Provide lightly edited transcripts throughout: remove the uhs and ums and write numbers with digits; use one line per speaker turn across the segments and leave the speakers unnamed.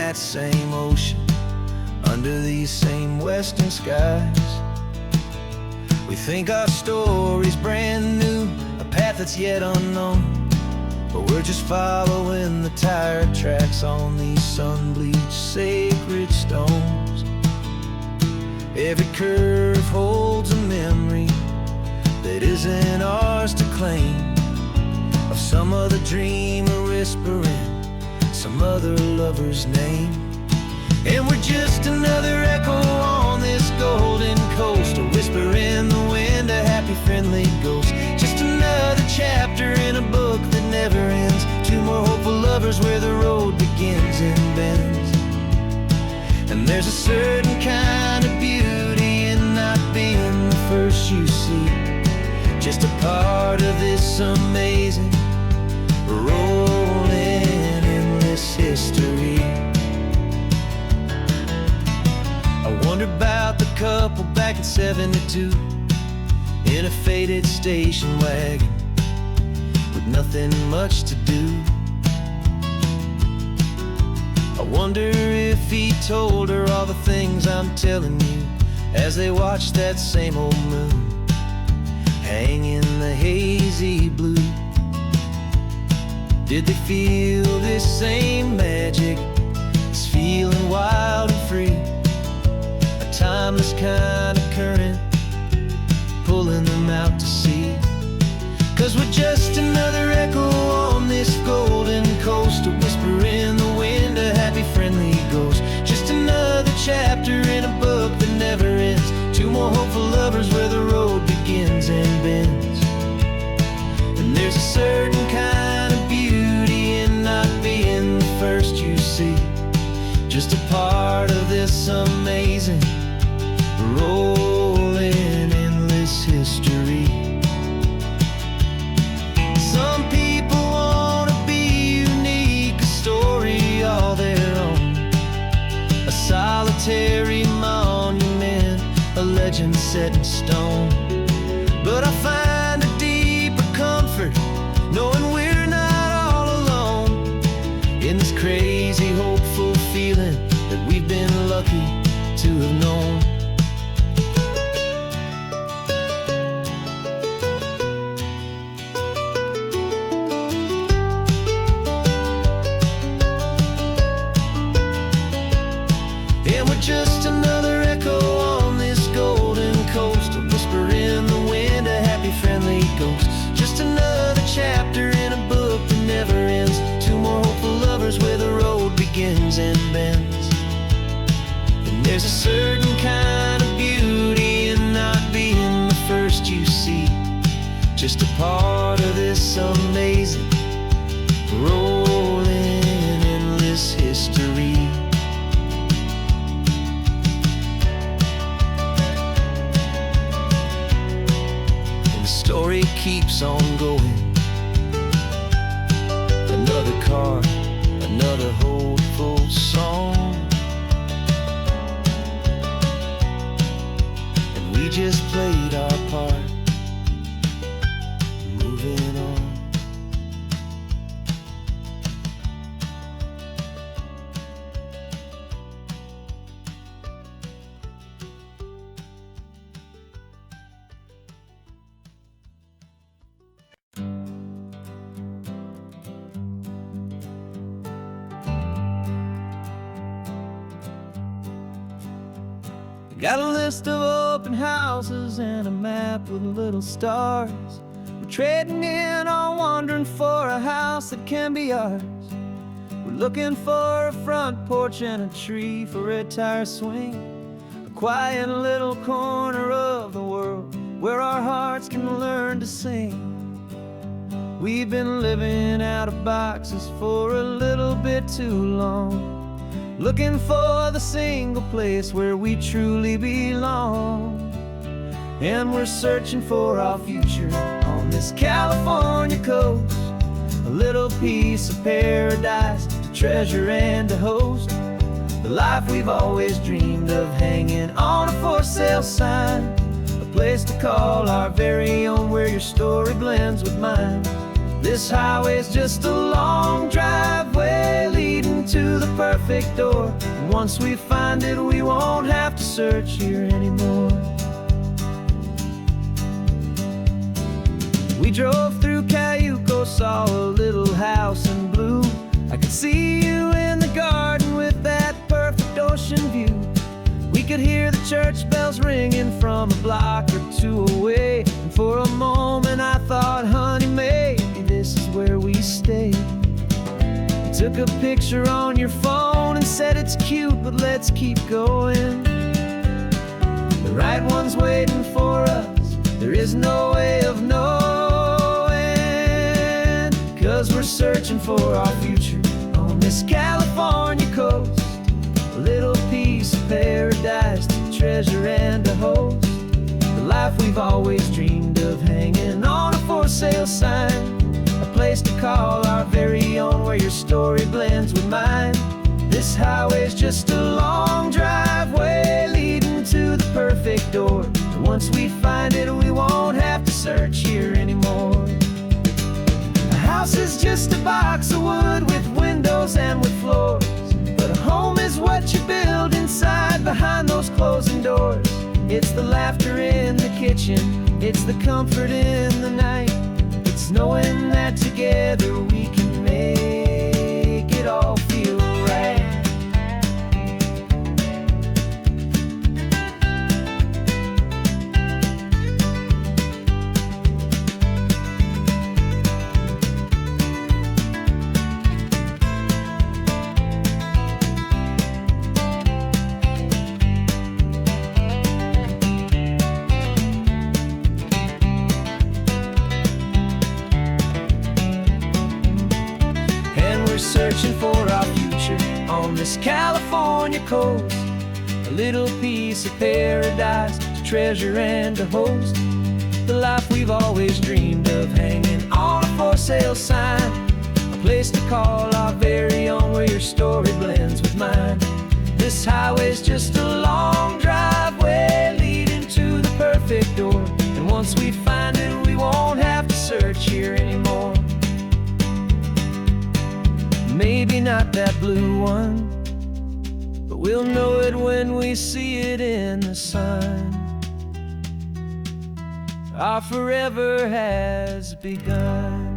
that same ocean, under these same western skies. We think our story's brand new, a path that's yet unknown, but we're just following the tire tracks on these sun-bleached sacred stones. Every curve holds a memory that isn't ours to claim, of some other dreamer whispering some other lover's name. And we're just another echo on this golden coast, a whisper in the wind, a happy friendly ghost. Just another chapter in a book that never ends, two more hopeful lovers where the road begins and bends. And there's a certain kind of beauty in not being the first you see, just a part of this amazing rolling endless history. I wonder about the couple back in '72 in a faded station wagon with nothing much to do. I wonder if he told her all the things I'm telling you, as they watched that same old moon hang in the hazy blue. Did they feel this same magic, this feeling wild and free, a timeless kind of current pulling them out to sea? 'Cause we're just another echo on this golden coast, a whisper in the wind, a happy friendly ghost. Just another chapter in a book that never ends, two more hopeful lovers where the road begins and bends. And there's a certain kind of beauty in not being the first you see, just a part of this amazing rolling endless history. Some people want to be unique, a story all their own, a solitary monument, a legend set in stone. But I find a deeper comfort knowing we're not all alone in this crazy hopeful feeling that we've been lucky to have known. And we're just another echo on this golden coast, a whisper in the wind, a happy friendly ghost. Just another chapter in a book that never ends, two more hopeful lovers where the road begins and bends. And there's a certain kind of beauty in not being the first you see, just a part of this amazing rolling endless history. Story keeps on going, another card, another hopeful song, and we just played our part, moving on. Got a list of open houses and a map with little stars. We're trading in or wandering for a house that can be ours. We're looking for a front porch and a tree for a tire swing, a quiet little corner of the world where our hearts can learn to sing. We've been living out of boxes for a little bit too long, looking for the single place where we truly belong. And we're searching for our future on this California coast, a little piece of paradise to treasure and to host, the life we've always dreamed of hanging on a for sale sign, a place to call our very own where your story blends with mine. This highway's just a long driveway leading to the perfect door. And once we find it, we won't have to search here anymore. We drove through Cayuco, saw a little house in blue. I could see you in the garden with that perfect ocean view. We could hear the church bells ringing from a block or two away. And for a moment I thought, honey, maybe this is where we stay. You took a picture on your phone and said it's cute, but let's keep going. The right one's waiting for us, there is no way of knowing. 'Cause we're searching for our future on this California coast. A little piece of paradise to treasure and to host. The life we've always dreamed of, hanging on a for sale sign. A place to call our very own, where your story blends with mine. This highway's just a long driveway leading to the perfect door. And once we find it, we won't have to search here anymore. A house is just a box of wood with windows and with floors. But a home is what you build inside behind those closing doors. It's the laughter in the kitchen, it's the comfort in the night. It's knowing that together we can make it all feel right. Searching for our future on this California coast. A little piece of paradise to treasure and to host. The life we've always dreamed of, hanging on a for sale sign. A place to call our very own, where your story blends with mine. This highway's just a long driveway leading to the perfect door. And once we find it, we won't have to search here anymore. Maybe not that blue one, but we'll know it when we see it in the sun. Our forever has begun.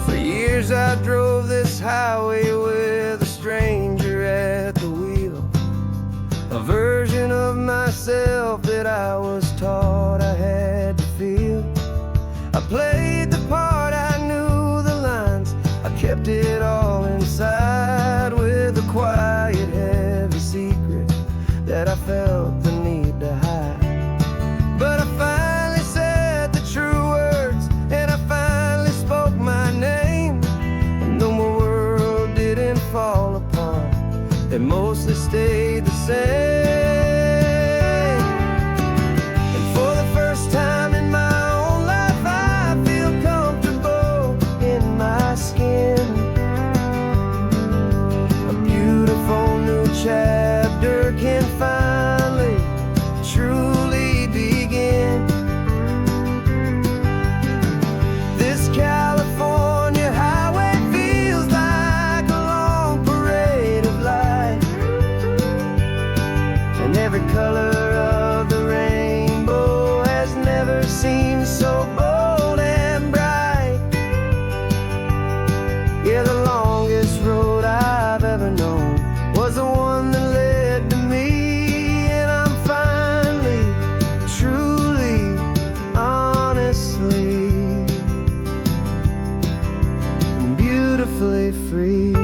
For years I drove this highway with a stranger at the wheel, a version of myself that I was taught I had to feel. I played the part, I knew the lines, I kept it all inside with a quiet, heavy secret that I felt the need to hide. But I finally said the true words, and I finally spoke my name. And though my world didn't fall apart, it mostly stayed the same. And for the first time in my own life, I feel comfortable in my skin. A beautiful new chapter can finally truly begin. This California highway feels like a long parade of light, and every color of the rainbow has never seemed so bold and bright. Yeah, the longest road I've ever known was the one that led to me, and I'm finally, truly, honestly, and beautifully free.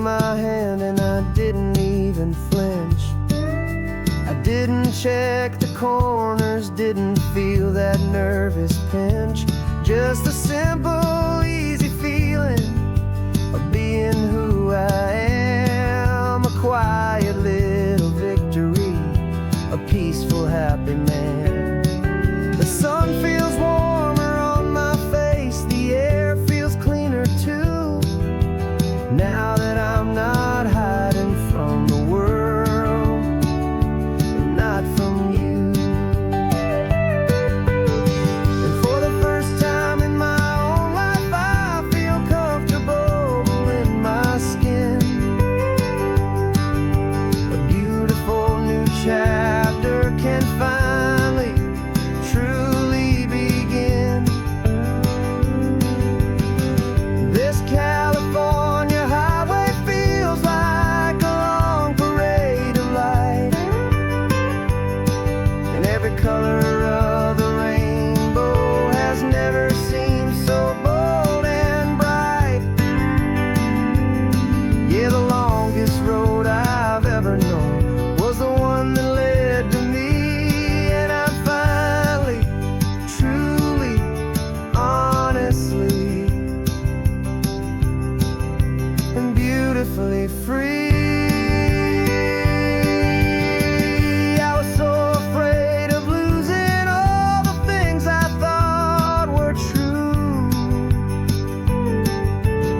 my hand and I didn't even flinch. I didn't check the corners, didn't feel that nervous pinch. Just a simple, easy feeling of being who I am. A quiet little victory, a peaceful, happy man. The sun feels warmer on my face, the air feels cleaner too. Now that I'm not hiding from the world, and not from you. And for the first time in my own life, I feel comfortable in my skin. A beautiful new chapter can finally, truly begin. This California highway feels like a long parade of light, and every color of the rainbow has never seemed so bold and bright. Yeah, the longest road I've ever known was the one that led to me, and I'm finally, truly, honestly, and beautifully free. I was so afraid of losing all the things I thought were true.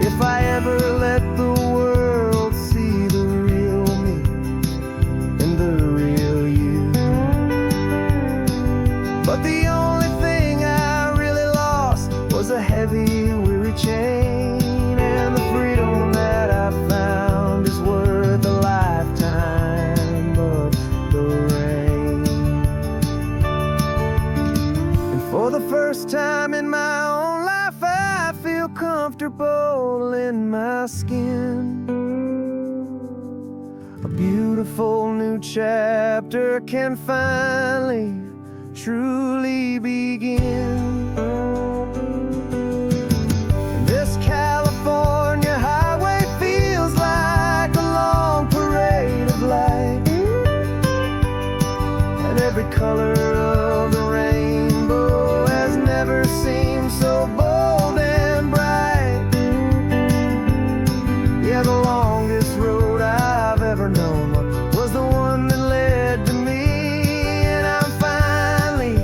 If I ever let the world see the real me and the real you. But the only thing I really lost was a heavy, weary chain, and the freedom that I found is worth a lifetime of the rain. And for the first time in my own life, I feel comfortable in my skin. A beautiful new chapter can finally, truly begin. This California highway feels like a long parade of light, and every color of the rainbow has never seemed so bold and bright. Yeah, the longest road I've ever known was the one that led to me, and I'm finally,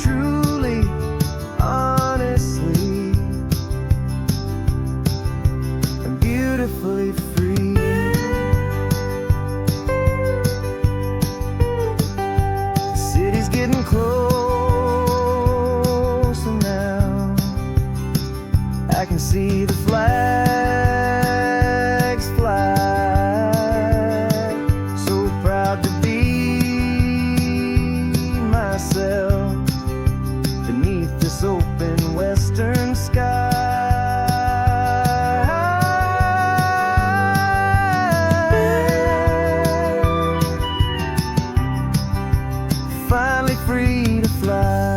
truly, honestly, and beautifully free. The city's getting closer now. I can see the flags fly. So proud to be myself beneath this open western sky. Finally free to fly.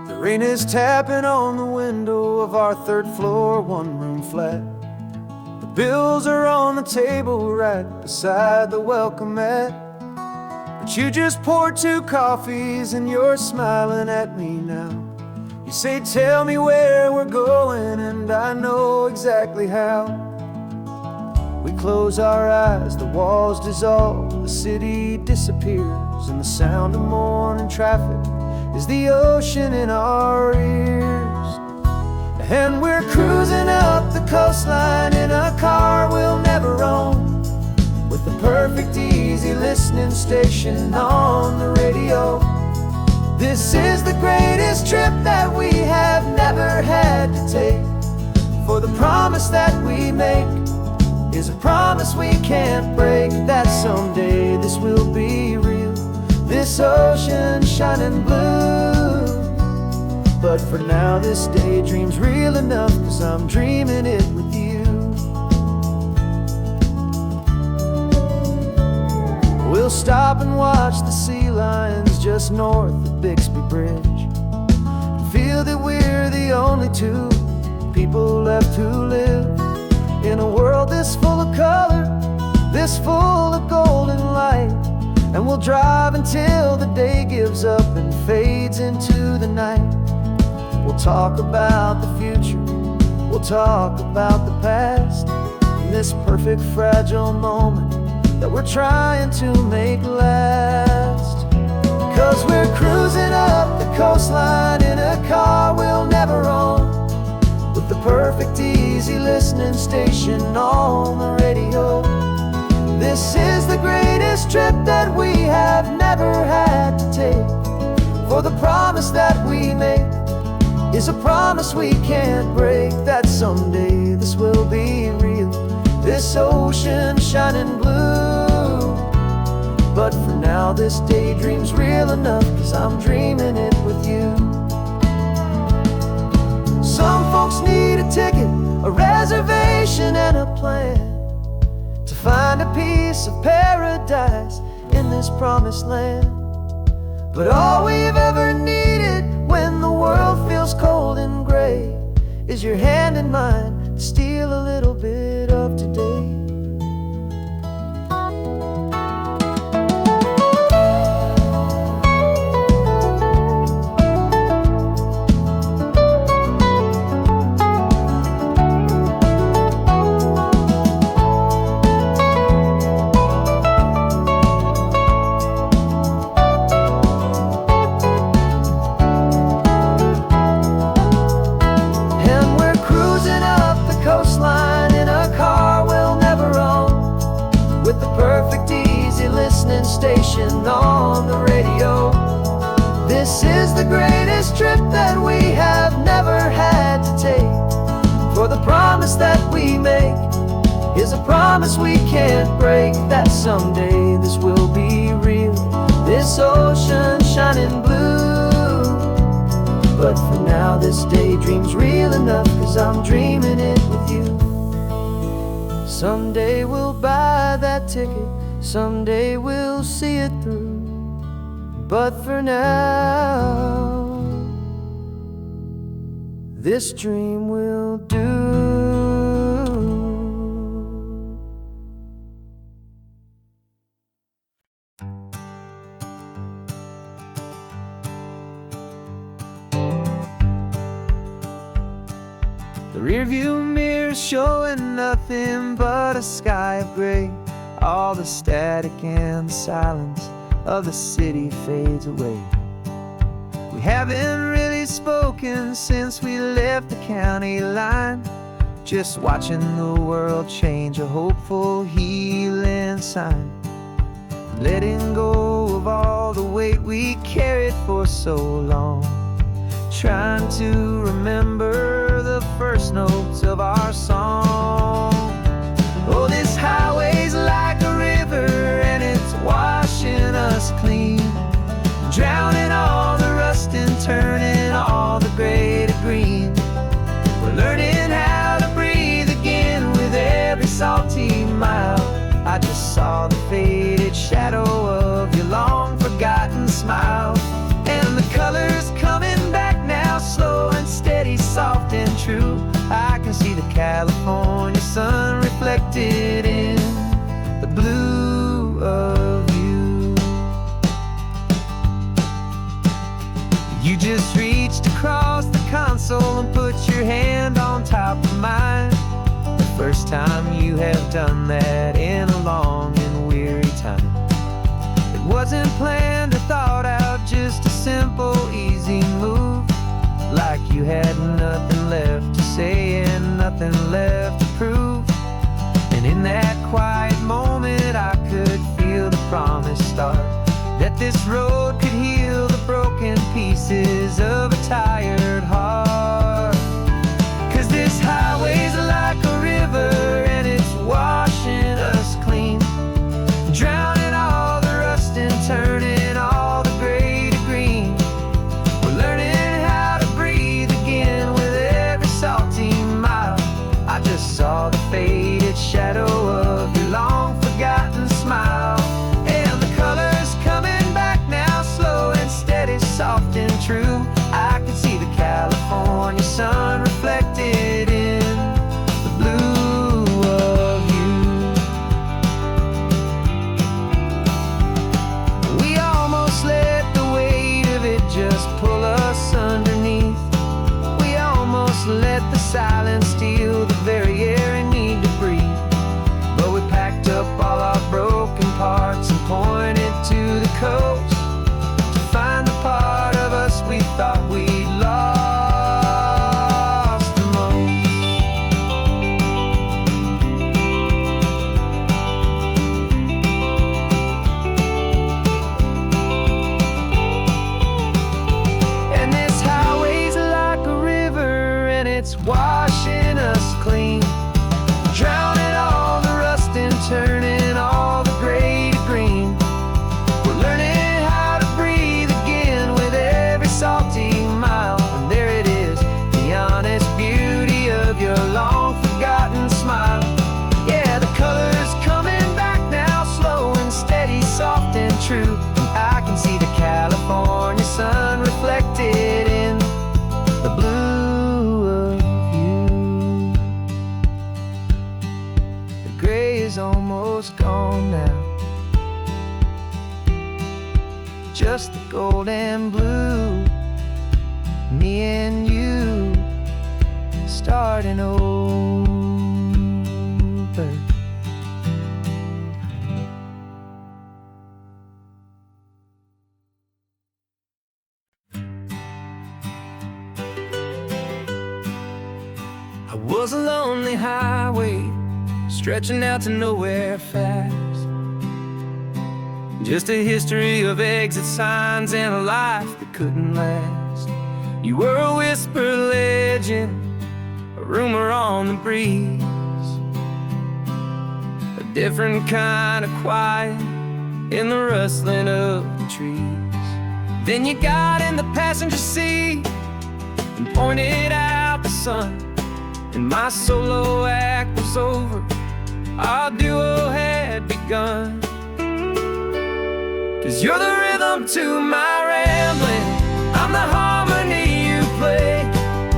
The rain is tapping on the window of our third floor, one-room flat. The bills are on the table right beside the welcome mat. But you just poured 2 coffees and you're smiling at me now. You say, tell me where we're going, and I know exactly how. We close our eyes, the walls dissolve, the city disappears, and the sound of morning traffic is the ocean in our ears. And we're cruising up the coastline in a car we'll never own, with the perfect easy listening station on the radio. This is the greatest trip that we have never had to take, for the promise that we make is a promise we can't break, that someday this will be real, this ocean shining blue. But for now this daydream's real enough, 'cause I'm dreaming it with you. We'll stop and watch the sea lions just north of Bixby Bridge, feel that we're the only two people left who live in a world this full of color, this full of golden light. And we'll drive until the day gives up and fades into the night. We'll talk about the future, we'll talk about the past, in this perfect fragile moment that we're trying to make last. 'Cause we're cruising up the coastline in a car we'll never own, with the perfect easy listening station on the radio. This is the greatest trip that we have never had to take, for the promise that we make is a promise we can't break, that someday this will be real, this ocean shining blue. But for now this daydream's real enough, 'cause I'm dreaming it with you. Some folks need a ticket, a reservation and a plan to find a piece of paradise in this promised land. But all we've ever needed when the world feels cold and gray is your hand in mine to steal a little bit of today. Station on the radio. This is the greatest trip that we have never had to take, for the promise that we make is a promise we can't break, that someday this will be real, this ocean shining blue. But for now this daydream's real enough, 'cause I'm dreaming it with you. Someday we'll buy that ticket, someday we'll see it through, but for now this dream will do. The rearview mirror's showing nothing but a sky of gray. All the static and the silence of the city fades away. We haven't really spoken since we left the county line, just watching the world change, a hopeful healing sign. Letting go of all the weight we carried for so long, trying to remember the first notes of our song. Oh, this highway's like a river and it's washing us clean, drowning all the rust and turning all the gray to green. We're learning how to breathe again with every salty mile. I just saw the faded shadow of your long forgotten smile, and the colors coming back now, slow and steady, soft and true. I can see the California sun reflected in the blue of you. You just reached across the console and put your hand on top of mine. The first time you have done that in a long and weary time. It wasn't planned or thought out, just a simple, easy move. Like you had nothing left to say and nothing left to prove. And in that quiet moment I could feel the promise start, that this road could heal the broken pieces of a tired heart. 'Cause this highway's like a river and it's washing feel the very air we need to breathe. But we packed up all our broken parts and pointed to the coast to find the part of us we thought we'd lost the most. And this highway's like a river, and it's washing us clean, drowning all the rust and turning all the gray to green. We're learning how to breathe again with every salty mile. And there it is, the honest beauty of your long forgotten smile. Yeah, the color's coming back now, slow and steady, soft and true. And I can see the California sun reflected in the blue of you. The gray is almost gone now, just the gold and blue. Me and you starting over. I was a lonely highway stretching out to nowhere fast, just a history of exit signs and a life that couldn't last. You were a whisper legend, a rumor on the breeze, a different kind of quiet in the rustling of the trees. Then you got in the passenger seat and pointed out the sun, and my solo act was over, our duo had begun. 'Cause you're the rhythm to my rambling, I'm the harmony you play.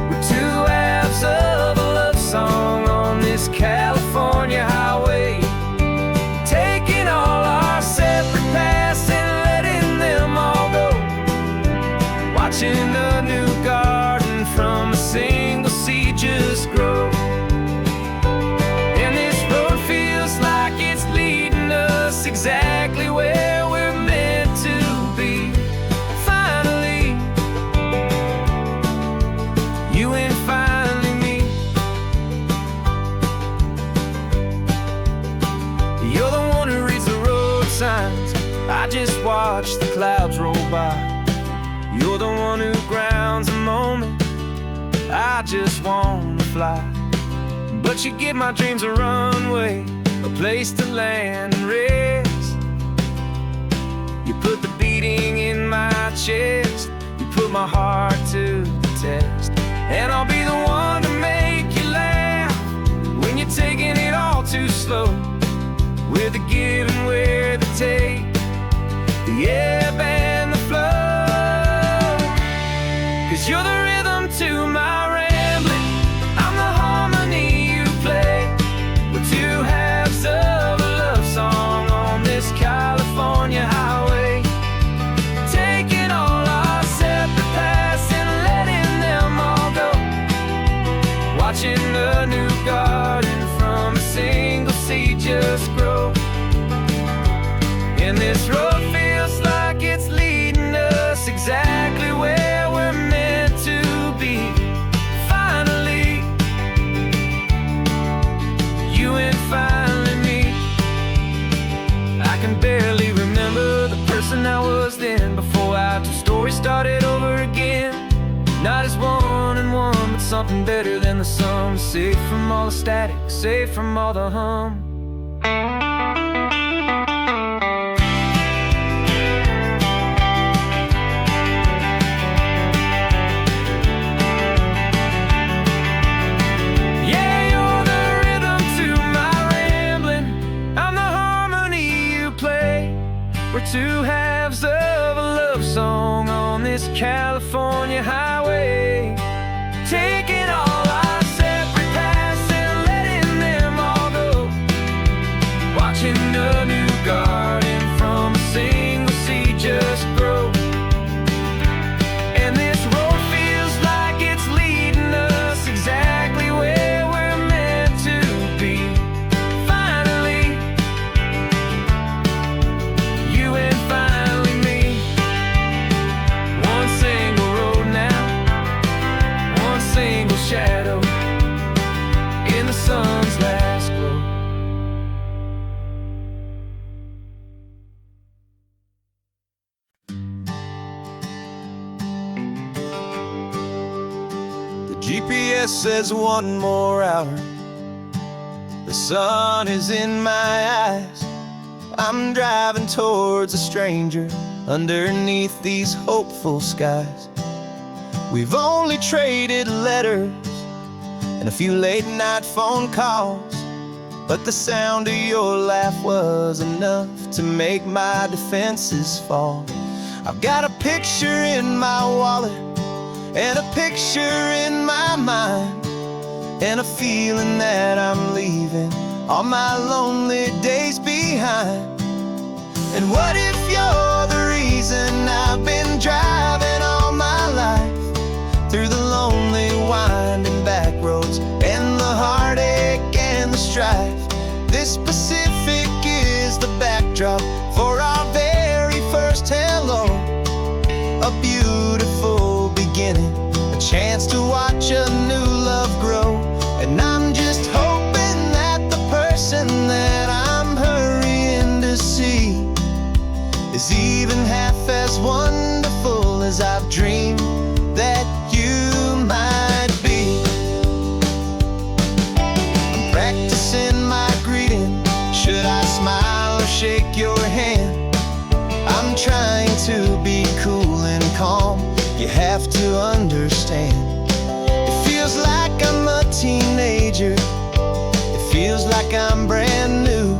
We're two halves of a love song on this California highway, taking all our separate paths and letting them all go, watching a new garden from a single seed just grow. And this road feels like it's leading us exactly where we're meant to be. Finally, you and finally me. You're the one who reads the road signs, I just watch the clouds roll by. You're the one who grounds a moment, I just wanna fly. But you give my dreams a runway, a place to land and rest. You put the beating in my chest, you put my heart to the test. And I'll be the one to make you laugh when you're taking it all too slow. We're the give and we're the take, the ebb and the flow. 'Cause you're the rhythm to my rambling, I'm the harmony you play. We're two halves of a love song on this California highway, taking all our separate paths and letting them all go, watching a new garden from a single seed just grow. And this road feels like it's leading us exactly where we're meant to be. Finally, you and finally me. I can barely remember the person I was then, before our two stories started over again. Not as one and one, but something better than the sum. Safe from all the static, safe from all the hum. We're two halves of a love song on this California highway, taking all our separate paths and letting them all go, watching a new garden from a single seed just grow. And this road feels like it's leading us exactly where we're meant GPS says 1 more hour. The sun is in my eyes. I'm driving towards a stranger underneath these hopeful skies. We've only traded letters and a few late night phone calls, but the sound of your laugh was enough to make my defenses fall. I've got a picture in my wallet and a picture in my mind, and a feeling that I'm leaving all my lonely days behind. And what if you're the reason I've been driving all my life, through the lonely winding back roads and the heartache and the strife? This Pacific is the backdrop for our very first hello. A beautiful beginning, a chance to watch a new love grow. And I'm just hoping that the person that I'm hurrying to see is even half as wonderful as I've dreamed that you might be. I'm practicing my greeting. Should I smile or shake your hand? I'm trying to be cool and calm. You have to understand. It feels like I'm a teenager. It feels like I'm brand new.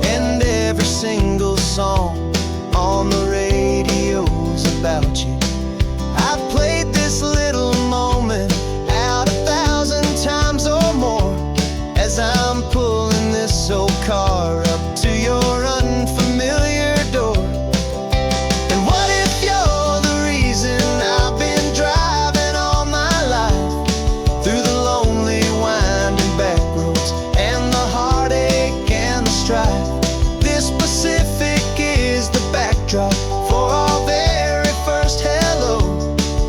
And every single song on the radio's about you. I've played this little moment out 1,000 times or more, as I'm pulling this old car up to your unfamiliar door. And what if you're the reason I've been driving all my life, through the lonely winding back roads and the heartache and the strife? This Pacific is the backdrop for our very first hello.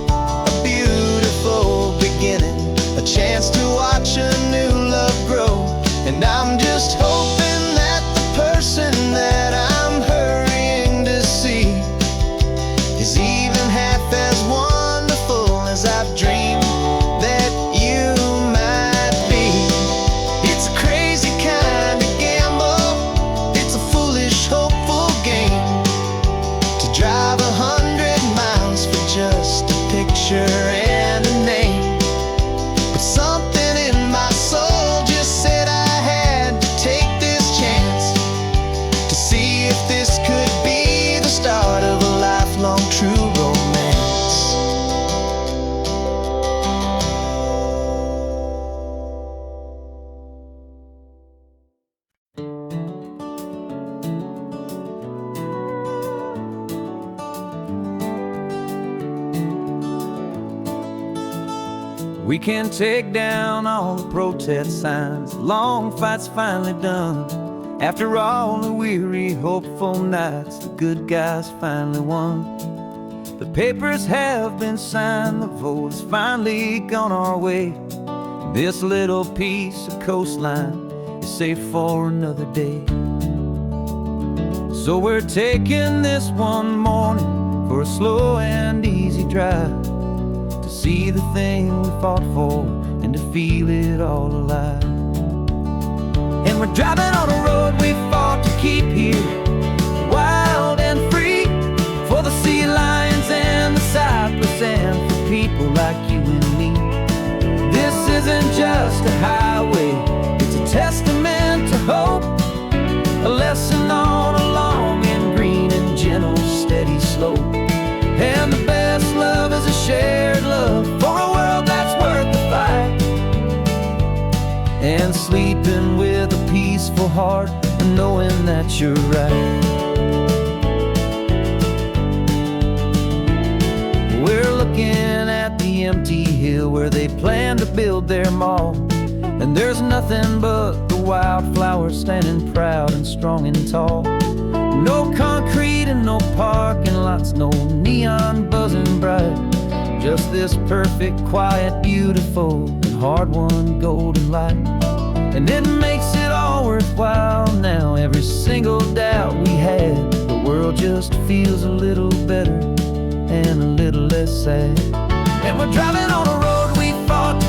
A beautiful beginning, a chance to watch a new love grow. And I'm just hoping that the person that I'm hurrying to see is even half as wonderful as I've dreamed that you might be. It's a crazy kind of gamble. It's a foolish, hopeful game to drive 100 miles for just a picture and a name. But something in my soul just said I had to take this chance to see if this could be the start of a lifelong true romance. We can take down all the protest signs. Long fight's finally done. After all the weary, hopeful nights, the good guys finally won. The papers have been signed, the vote has finally gone our way. This little piece of coastline is safe for another day. So we're taking this one morning for a slow and easy drive, to see the thing we fought for and to feel it all alive. And we're driving on a road we fought to keep here, wild and free, for the sea lions and the cypress and for people like you and me. This isn't just a highway, it's a testament to hope, a lesson on a long and green and gentle steady slope. And the best love is a shared love for a world that's worth the fight, and sleeping with a peaceful heart and knowing that you're right. We're looking at the empty hill where they plan to build their mall, and there's nothing but the wildflowers standing proud and strong and tall. No concrete and no parking lots, no neon buzzing bright, just this perfect, quiet, beautiful, and hard-won golden light. And it makes it all worthwhile now. Every single doubt we had, the world just feels a little better and a little less sad. And we're driving on a road we fought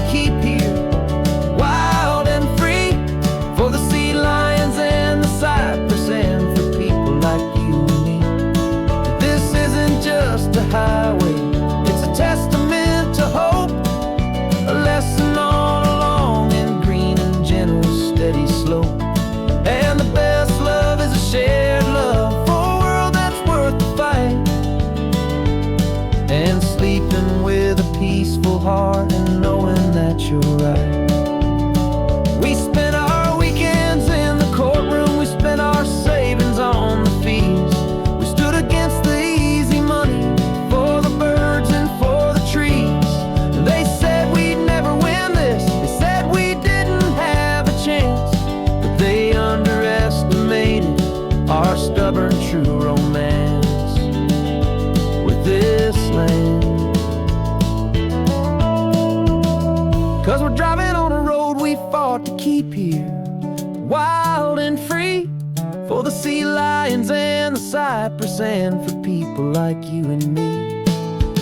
for the sea lions and the cypress, and for people like you and me.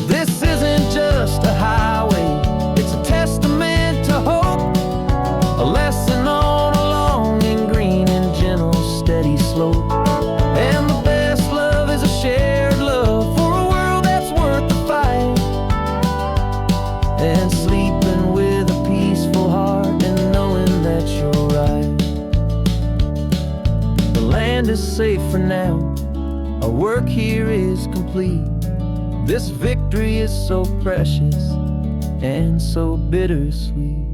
This isn't just a highway, it's a testament to hope, a lesson on a long and green and gentle steady slope. And the best love is a shared love for a world that's worth the fight, and sleeping with a peaceful heart and knowing that you're right. The land is safe for now, our work here is complete. This victory is so precious and so bittersweet.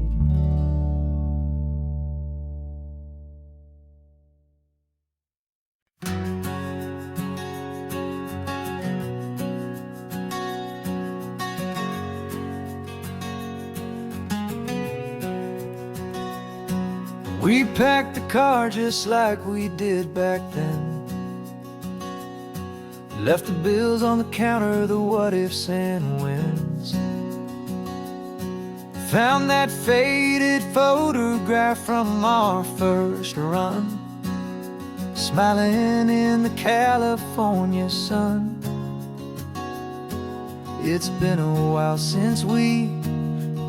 We packed the car just like we did back then, left the bills on the counter, the what ifs and whens. Found that faded photograph from our first run, smiling in the California sun. It's been a while since we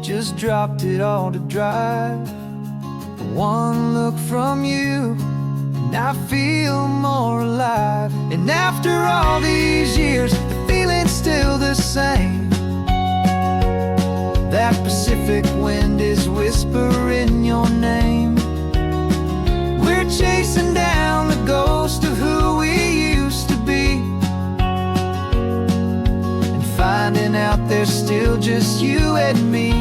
just dropped it all to drive. One look from you and I feel more alive. And after all these years, the feeling's still the same. That Pacific wind is whispering your name. We're chasing down the ghost of who we used to be, and finding out there's still just you and me.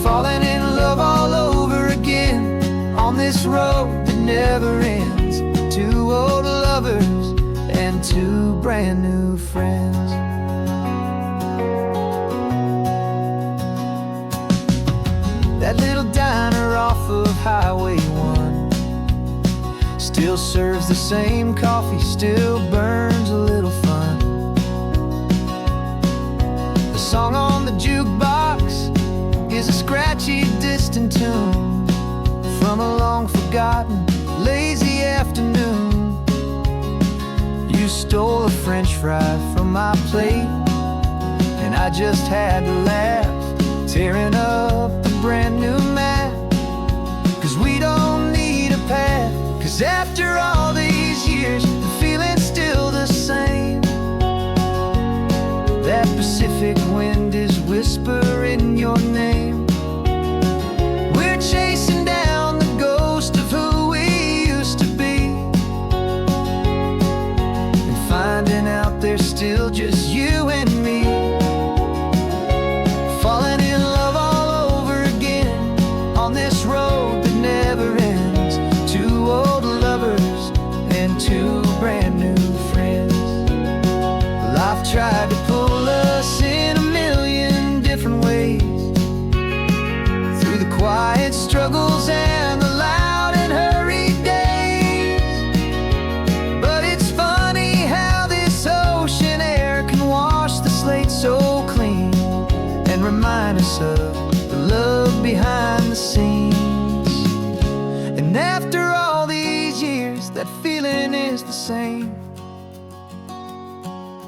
Falling in love all over again on this road that never ends. Two old lovers and two brand new friends. That little diner off of Highway 1 still serves the same coffee, still burns a little fun. The song on the jukebox is a scratchy, distant tune from a long forgotten, lazy afternoon. You stole a French fry from my plate, and I just had to laugh, tearing up the brand new map. Cause we don't need a path, cause after all these years, the feeling's still the same. That Pacific wind is whispering your name. We're chasing down the ghost of who we used to be, and finding out there's still just you and me. Falling in love all over again on this road that never ends. Two old lovers and two brand new friends. Life tried to pull us in a million different ways, through the quiet struggles and the loud and hurried days. But it's funny how this ocean air can wash the slate so clean, and remind us of the love behind the scenes. And after all these years, that feeling is the same.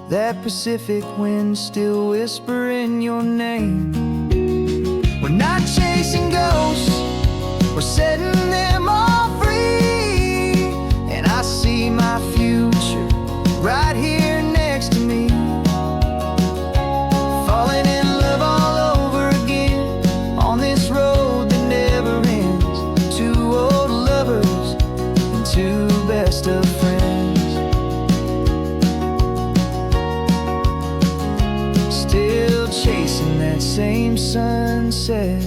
That Pacific wind still whispering your name. We're not chasing ghosts, we're setting them all free. And I see my future right here next to me. Falling in love all over again on this road that never ends. Two old lovers and two best of friends. Still chasing that same sunset,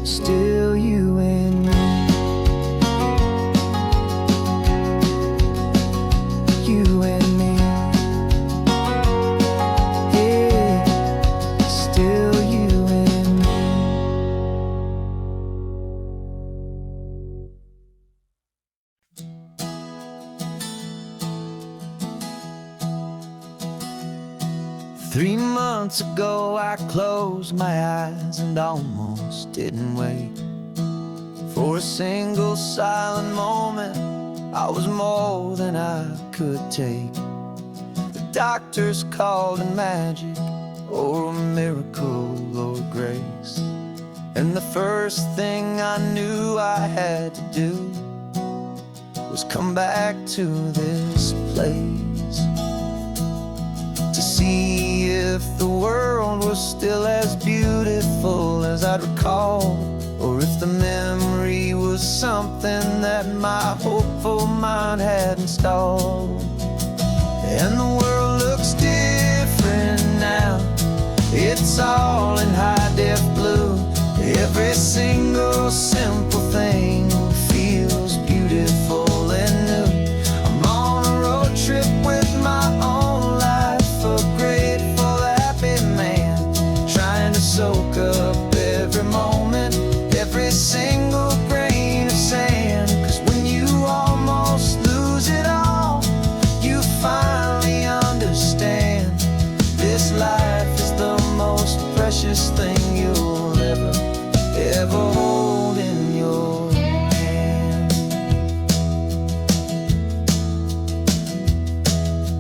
still you and me. You and me. Yeah, still you and me. 3 months ago I closed my eyes and almost didn't wake For a single silent moment, I was more than I could take. The doctors called it magic, or a miracle, or grace. And the first thing I knew I had to do was come back to this place, to see if the world was still as beautiful as I'd recall, or if the memory was something that my hopeful mind had installed. And the world looks different now, it's all in high-def blue. Every single simple thing feels beautiful and new. I'm on a road trip with my own life, a grateful, happy man, trying to soak up every moment, every single grain of sand. 'Cause when you almost lose it all, you finally understand this life is the most precious thing you'll ever hold in your hand.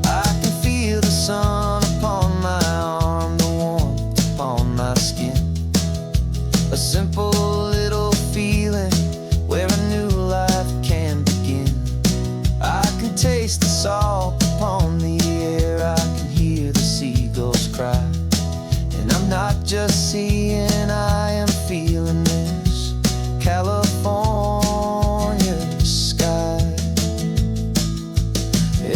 I can feel the sun upon my arm, the warmth upon my skin, a simple little feeling where a new life can begin. I can taste the salt upon the air, I can hear the seagulls cry, and I'm not just seeing, I am feeling this California sky.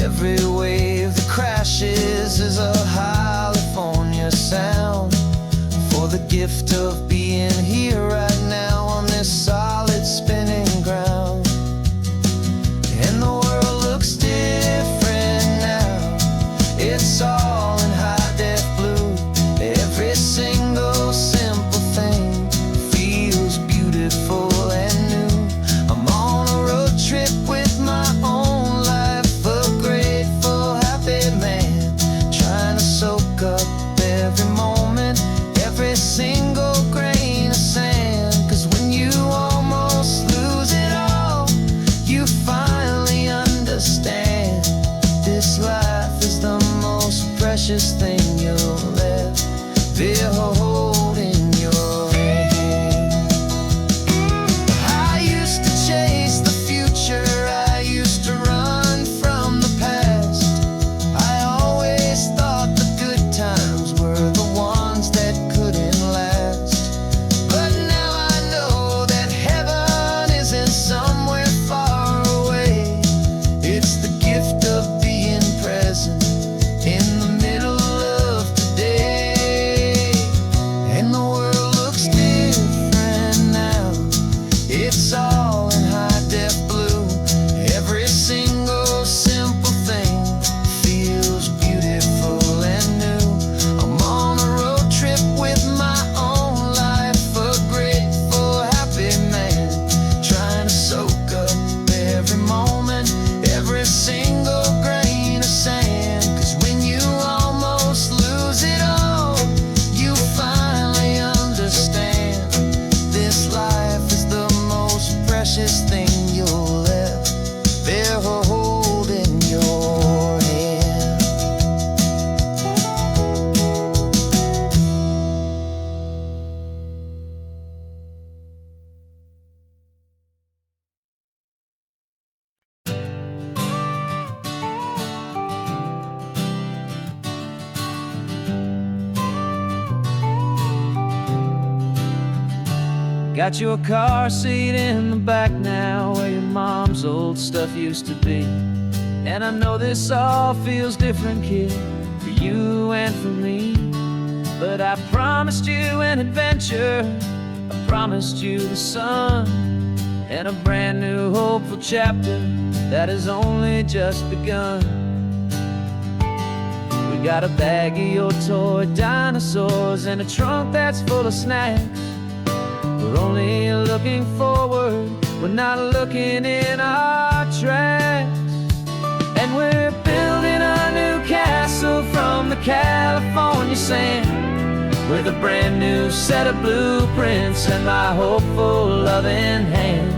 Every wave that crashes is a California sound, for the gift of being here right now on this solid spinning ground. And the world looks different now, it's all in high-def blue. Every single simple thing feels beautiful and new. I'm on a road trip with my own life, a grateful, happy man, trying to soak up every moment, every single grain of sand. 'Cause when you almost lose it all, you finally understand this life is the most precious thing you'll ever hold in your hand. I used to chase the future, I used to run from the past. I always thought the good times were the ones that couldn't last. But now I know that heaven isn't somewhere far away. It's the gift of being present in the middle of today. And the world looks different now, it's all in high-def blue. Every single simple thing feels beautiful and new. I'm on a road trip with my own life, a grateful, happy man, trying to soak up every moment, every single grain of sand. 'Cause when you almost lose it all, you finally understand this life is the most precious thing you'll ever hold in your hand. Got your car seat in the back now, where your mom's old stuff used to be. And I know this all feels different, kid, for you and for me. But I promised you an adventure, I promised you the sun, and a brand new hopeful chapter that has only just begun. We got a bag of your toy dinosaurs and a trunk that's full of snacks. We're only looking forward, we're not looking in our tracks. And we're building a new castle from the California sand. with a brand new set of blueprints and my hopeful loving hand.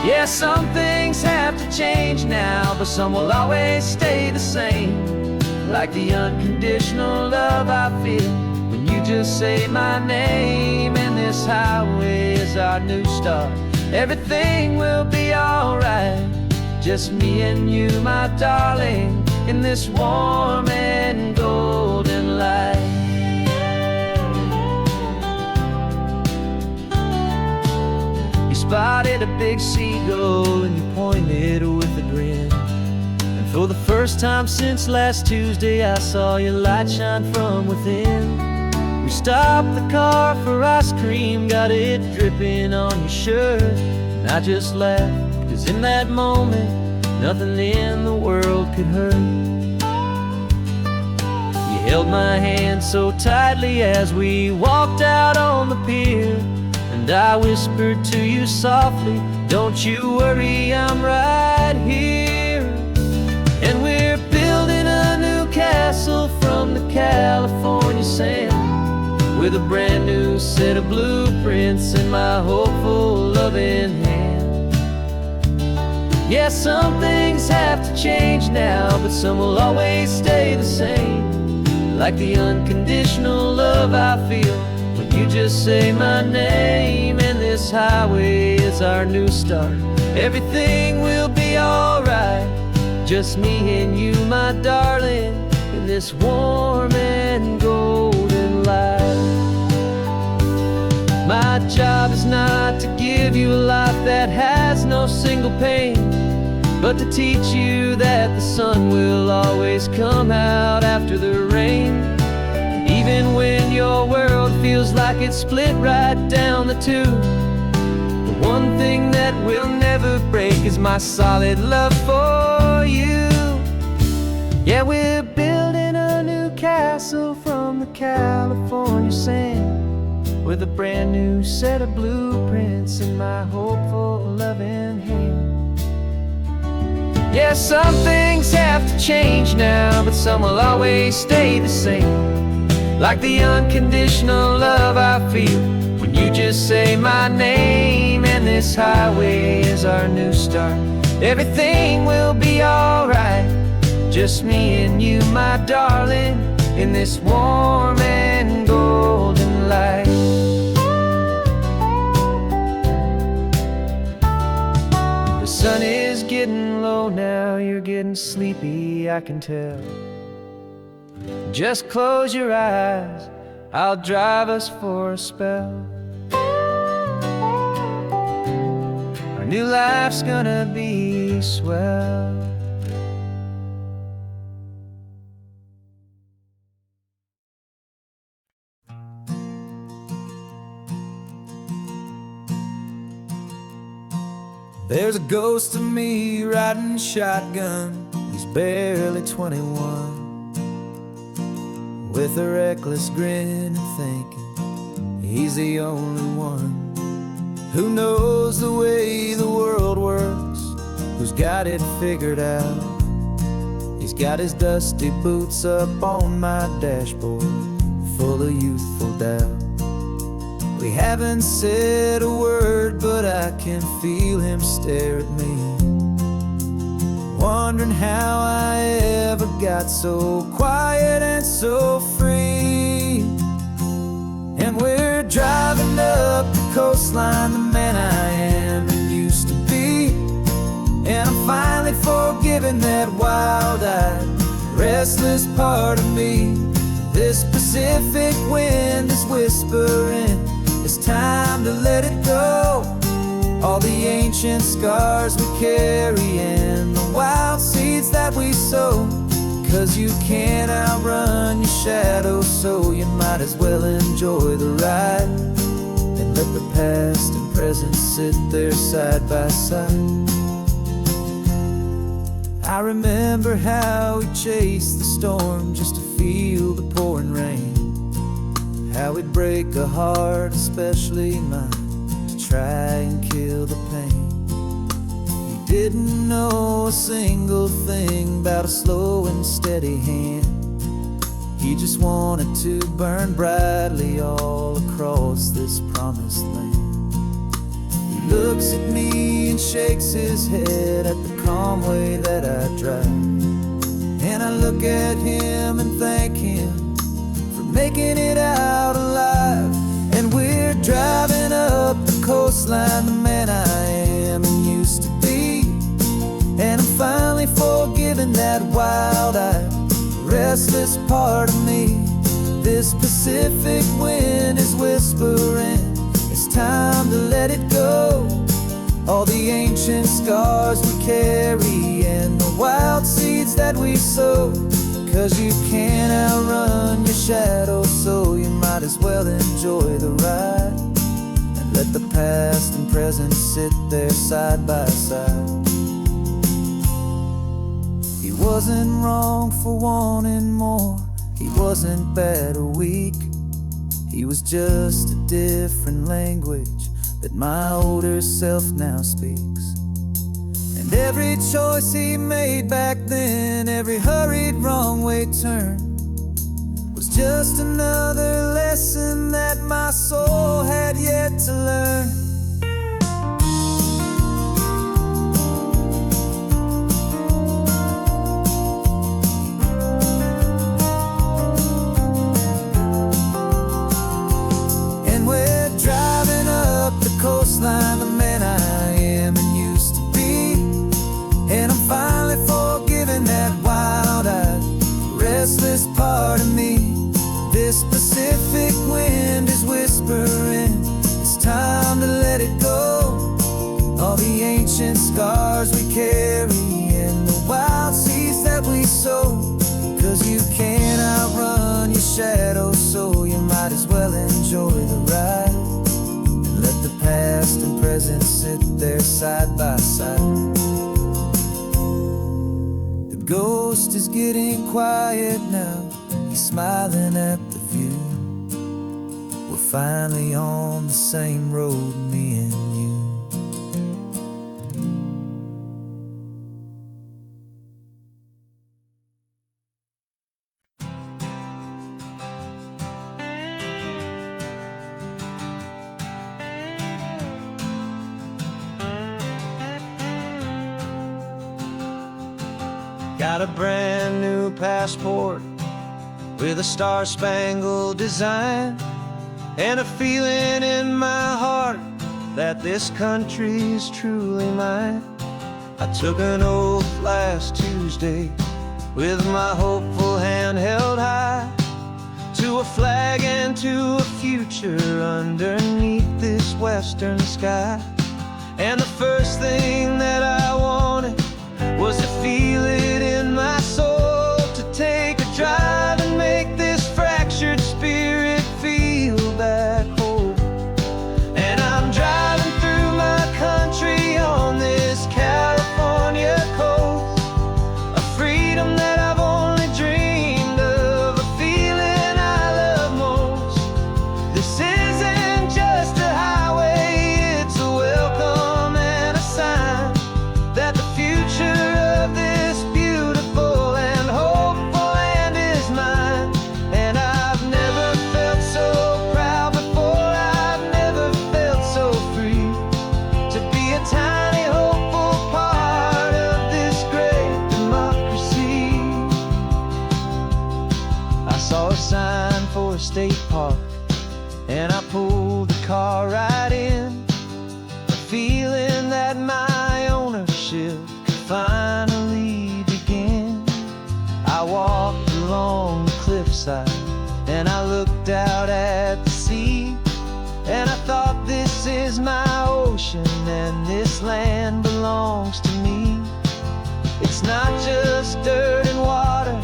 Yeah, some things have to change now, but some will always stay the same. Like the unconditional love I feel when you just say my name. And this highway is our new start. Everything will be alright, just me and you, my darling, in this warm and golden light. You spotted a big seagull and you pointed with a grin. And for the first time since last Tuesday, I saw your light shine from within. We stopped the car for ice cream, got it dripping on your shirt. And I just laughed, 'cause in that moment, nothing in the world could hurt. You held my hand so tightly as we walked out on the pier. And I whispered to you softly, don't you worry, I'm right here. And we're building a new castle from the California sand, with a brand new set of blueprints in my hopeful loving hand. Yeah, some things have to change now, but some will always stay the same. Like the unconditional love I feel when you just say my name. And this highway is our new start. Everything will be alright, just me and you, my darling, in this warm and golden light. My job is not to give you a life that has no single pain, but to teach you that the sun will always come out after the rain. And even when your world feels like it's split right down the two, the one thing that will never break is my solid love for you. Yeah, we're building a new castle from the California sand, with a brand new set of blueprints in my hopeful loving hand. Yeah, some things have to change now, but some will always stay the same. Like the unconditional love I feel when you just say my name. And this highway is our new start. Everything will be alright, just me and you, my darling, in this warm and golden light. The sun is getting low now, you're getting sleepy, I can tell. Just close your eyes, I'll drive us for a spell. Our new life's gonna be swell. There's a ghost of me riding shotgun. He's barely 21, with a reckless grin and thinking he's the only one who knows the way the world works, who's got it figured out. He's got his dusty boots up on my dashboard, full of youthful doubt. We haven't said a word, but I can feel him stare at me, wondering how I ever got so quiet and so free. And we're driving up the coastline, the man I am and used to be. And I'm finally forgiving that wild-eyed, restless part of me. This Pacific wind is whispering, it's time to let it go. All the ancient scars we carry and the wild seeds that we sow. 'Cause you can't outrun your shadow, so you might as well enjoy the ride and let the past and present sit there side by side. I remember how we chased the storm just to feel the pouring rain, how we'd break a heart, especially mine, to try and kill the pain. You didn't know a single thing about a slow and steady hand. He just wanted to burn brightly all across this promised land. He looks at me and shakes his head at the calm way that I drive. And I look at him and thank him for making it out alive. And we're driving up the coastline, the man I am and used to be. And I'm finally forgiving that wild-eyed, restless part of me. This Pacific wind is whispering, it's time to let it go. All the ancient scars we carry and the wild seeds that we sow. 'Cause you can't outrun your shadow, so you might as well enjoy the ride. And let the past and present sit there side by side. He wasn't wrong for wanting more. He wasn't bad or weak. He was just a different language that my older self now speaks. And every choice he made back then, every hurried wrong way turn, was just another lesson that my soul had yet to learn. Coastline, the man I am and used to be. And I'm finally forgiving that wild-eyed, restless part of me. This Pacific wind is whispering, it's time to let it go. All the ancient scars we carry and the wild seeds that we sow. 'Cause you can't outrun your shadow, so you might as well enjoy the ride. Let the past and present sit there side by side. The ghost is getting quiet now. He's smiling at the view. We're finally on the same road, me and you. Got a brand new passport with a star-spangled design, and a feeling in my heart that this country's truly mine. I took an oath last Tuesday with my hopeful hand held high, to a flag and to a future underneath this western sky. And the first thing that I wanted was to feel it in my soul, to take a drive and make this fractured spirit feel back home. And I'm driving through my country on this California coast, a freedom that I've only dreamed of, a feeling I love most. This isn't just a highway, it's a welcome and a sign that the future of this beautiful and hopeful land is mine. And I've never felt so proud before, I've never felt so free, to be a tiny hopeful part of this great democracy. I saw a sign for a state park, and I pulled the car right in, a feeling that my ownership finally begin. I walked along the cliffside and I looked out at the sea, and I thought, this is my ocean and this land belongs to me. It's not just dirt and water,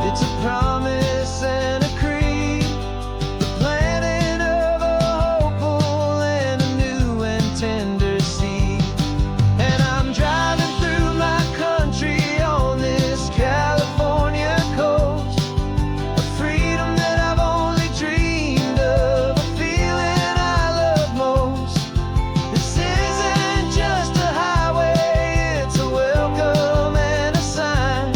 it's a promise and a creed, the planting of a hopeful and a new and tender seed. And I'm driving through my country on this California coast, a freedom that I've only dreamed of, a feeling I love most. This isn't just a highway, it's a welcome and a sign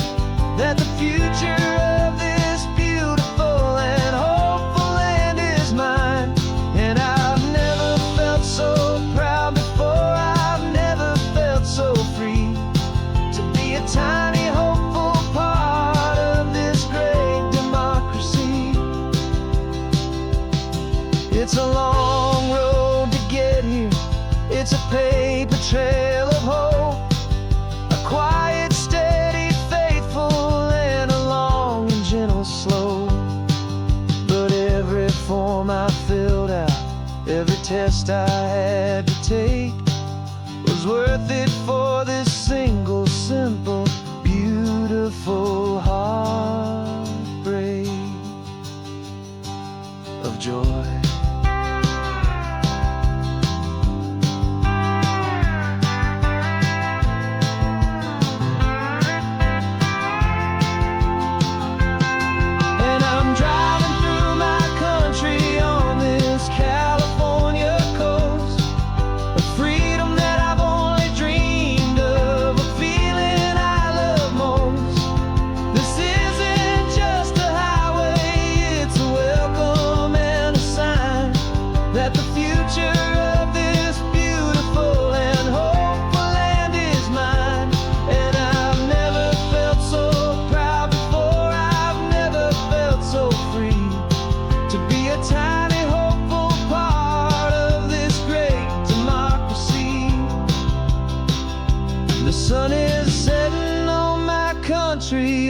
cost I had to take was worth it for this single, simple, beautiful heartbreak of joy.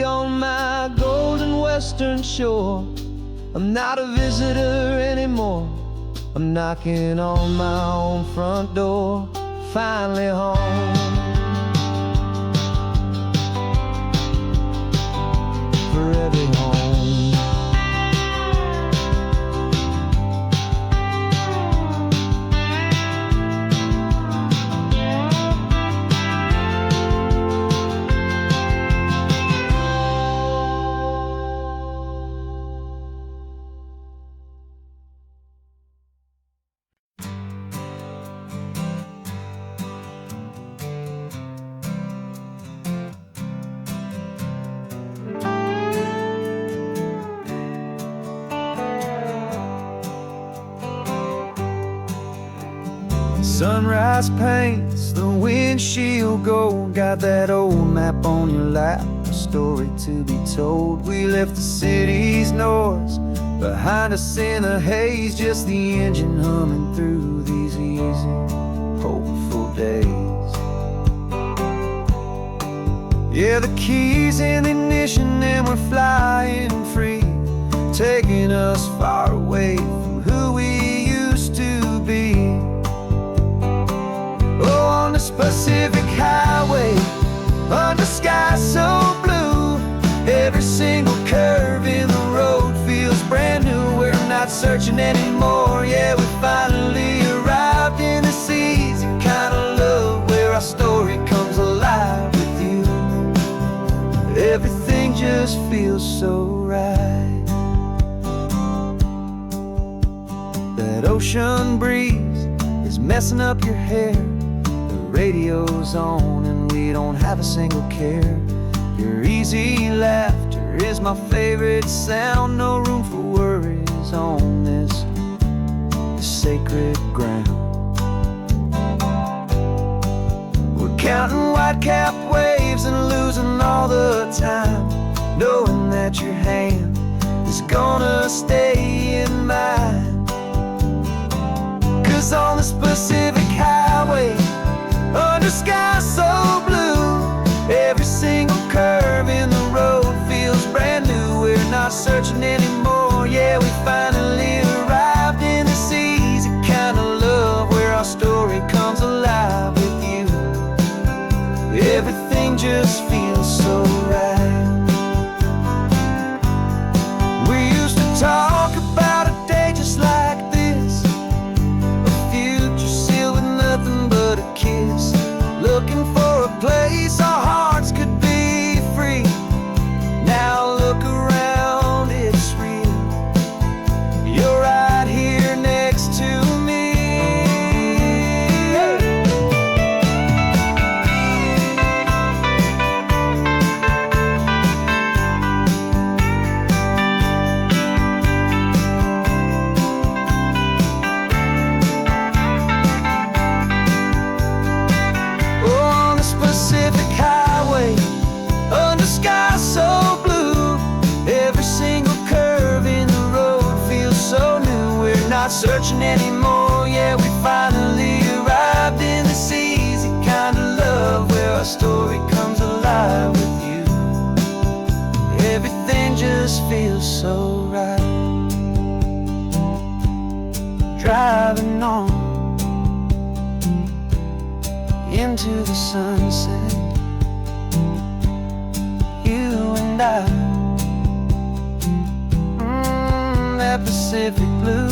On my golden western shore, I'm not a visitor anymore. I'm knocking on my own front door, finally home. Forever home. Sunrise paints the windshield gold. Got that old map on your lap, a story to be told. We left the city's noise behind us in the haze, just the engine humming through these easy, hopeful days. Yeah, the keys in the ignition and we're flying free, taking us far away from who we used to be. Oh, on the Pacific Highway, under sky so blue, every single curve in the road feels brand new. We're not searching anymore, yeah, we finally arrived in this easy kind of love where our story comes alive with you. Everything just feels so right. That ocean breeze is messing up your hair, radio's on and we don't have a single care. Your easy laughter is my favorite sound. No room for worries on this sacred ground. We're counting white-capped waves and losing all the time, knowing that your hand is gonna stay in mine. 'Cause on this Pacific Highway, under sky so blue, every single curve in the road feels brand new. We're not searching anymore, yeah, we finally arrived in this easy kind of love where our story comes alive with you. Everything just feels so right. We used to talk about a day just like this, a future sealed with nothing but a kiss, looking for a place our hearts could be free. Now look around, it's real. You're right here next to me. Pacific Highway, under sky so blue, every single curve in the road feels so new. We're not searching anymore, yeah, we finally arrived in this easy kind of love where our story comes alive with you. Everything just feels so right. Driving on into the sunset. You and I, that Pacific blue.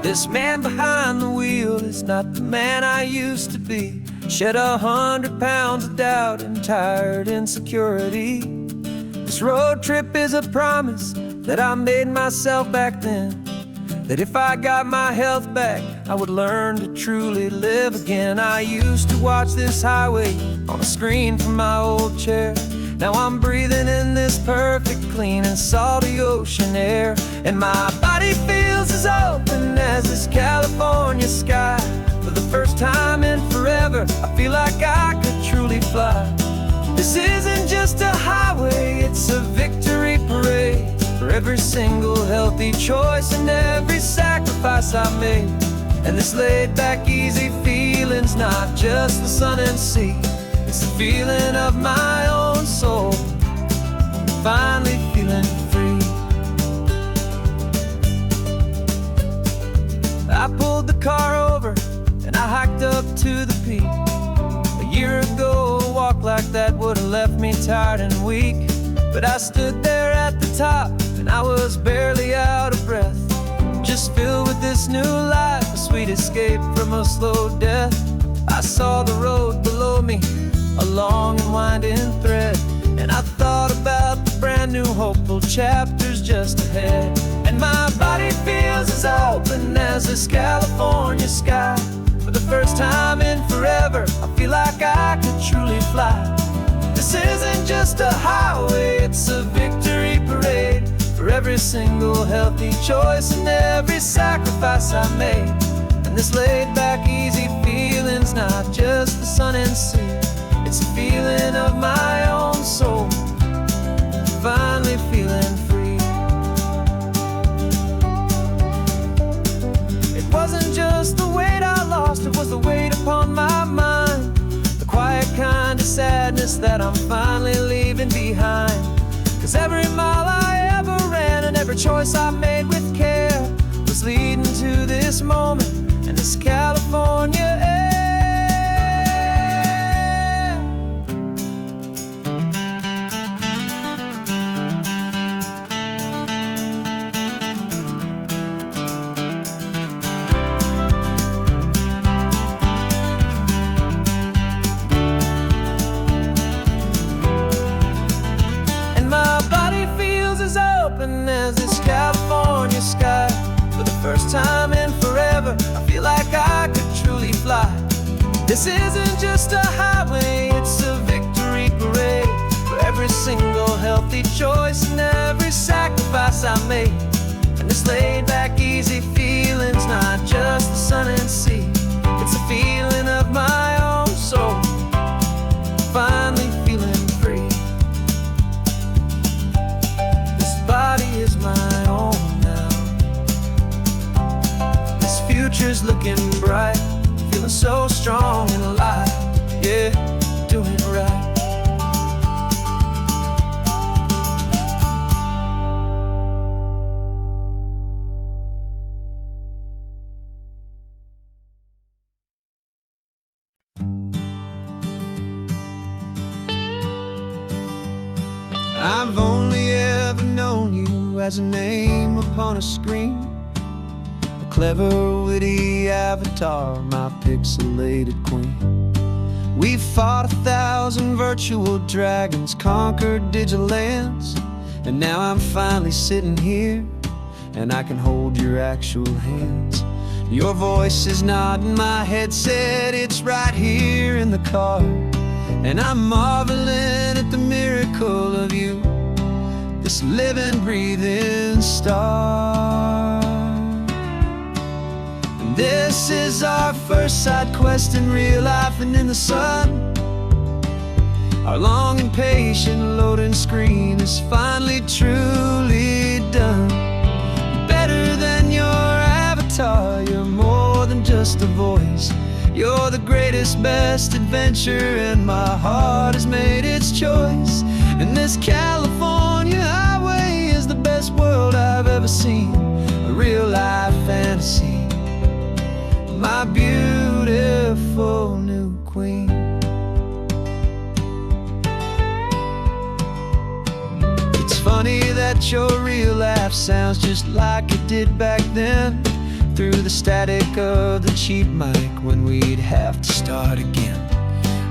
This man behind the wheel is not the man I used to be. Shed 100 pounds of doubt and tired insecurity. This road trip is a promise that I made myself back then, that if I got my health back, I would learn to truly live again. I used to watch this highway on a screen from my old chair. Now I'm breathing in this perfect, clean and salty ocean air. And my body feels as open as this California sky. For the first time in forever, I feel like I could truly fly. This isn't just a highway, it's a victory parade. For every single healthy choice and every sacrifice I made. And this laid back easy feeling's not just the sun and sea. It's the feeling of my own soul, finally feeling free. I pulled the car over and I hiked up to the peak. A year ago, a walk like that would have left me tired and weak. But I stood there at the top and I was barely out of breath, just filled with this new life, a sweet escape from a slow death. I saw the road below me, a long and winding thread, and I thought about the brand new hopeful chapters just ahead. And my body feels as open as this California sky. For the first time in forever, I feel like I could truly fly. This isn't just a highway, it's a victory parade. For every single healthy choice and every sacrifice I made. And this laid back easy feeling's not just the sun and sea. It's a feeling of my own soul, finally feeling free. It wasn't just the weight I lost, it was the weight upon my mind. The quiet kind of sadness that I'm finally leaving behind. Cause every mile I ever ran and every choice I made with care was leading to this moment and this California air. As this California sky. For the first time in forever, I feel like I could truly fly. This isn't just a highway, it's a victory parade. For every single healthy choice and every sacrifice I made. And this laid back easy feeling's not just the sun and sea. It's a feeling of my own soul, finally feeling free. Body is my own now. This future's looking bright, feeling so strong and alive. Yeah, doing it right. I've only ever known you as a name upon a screen, a clever, witty avatar, my pixelated queen. We've fought 1,000 virtual dragons, conquered digital lands, and now I'm finally sitting here, and I can hold your actual hands. Your voice is not in my headset, it's right here in the car. And I'm marveling at the miracle of you, this living, breathing star. And this is our first side quest in real life and in the sun. Our long and patient loading screen is finally truly done. Better than your avatar, you're more than just a voice. You're the greatest, best adventure, and my heart has made its choice. And this California highway is the best world I've ever seen, a real life fantasy, my beautiful new queen. It's funny that your real life sounds just like it did back then, through the static of the cheap mic when we'd have to start again,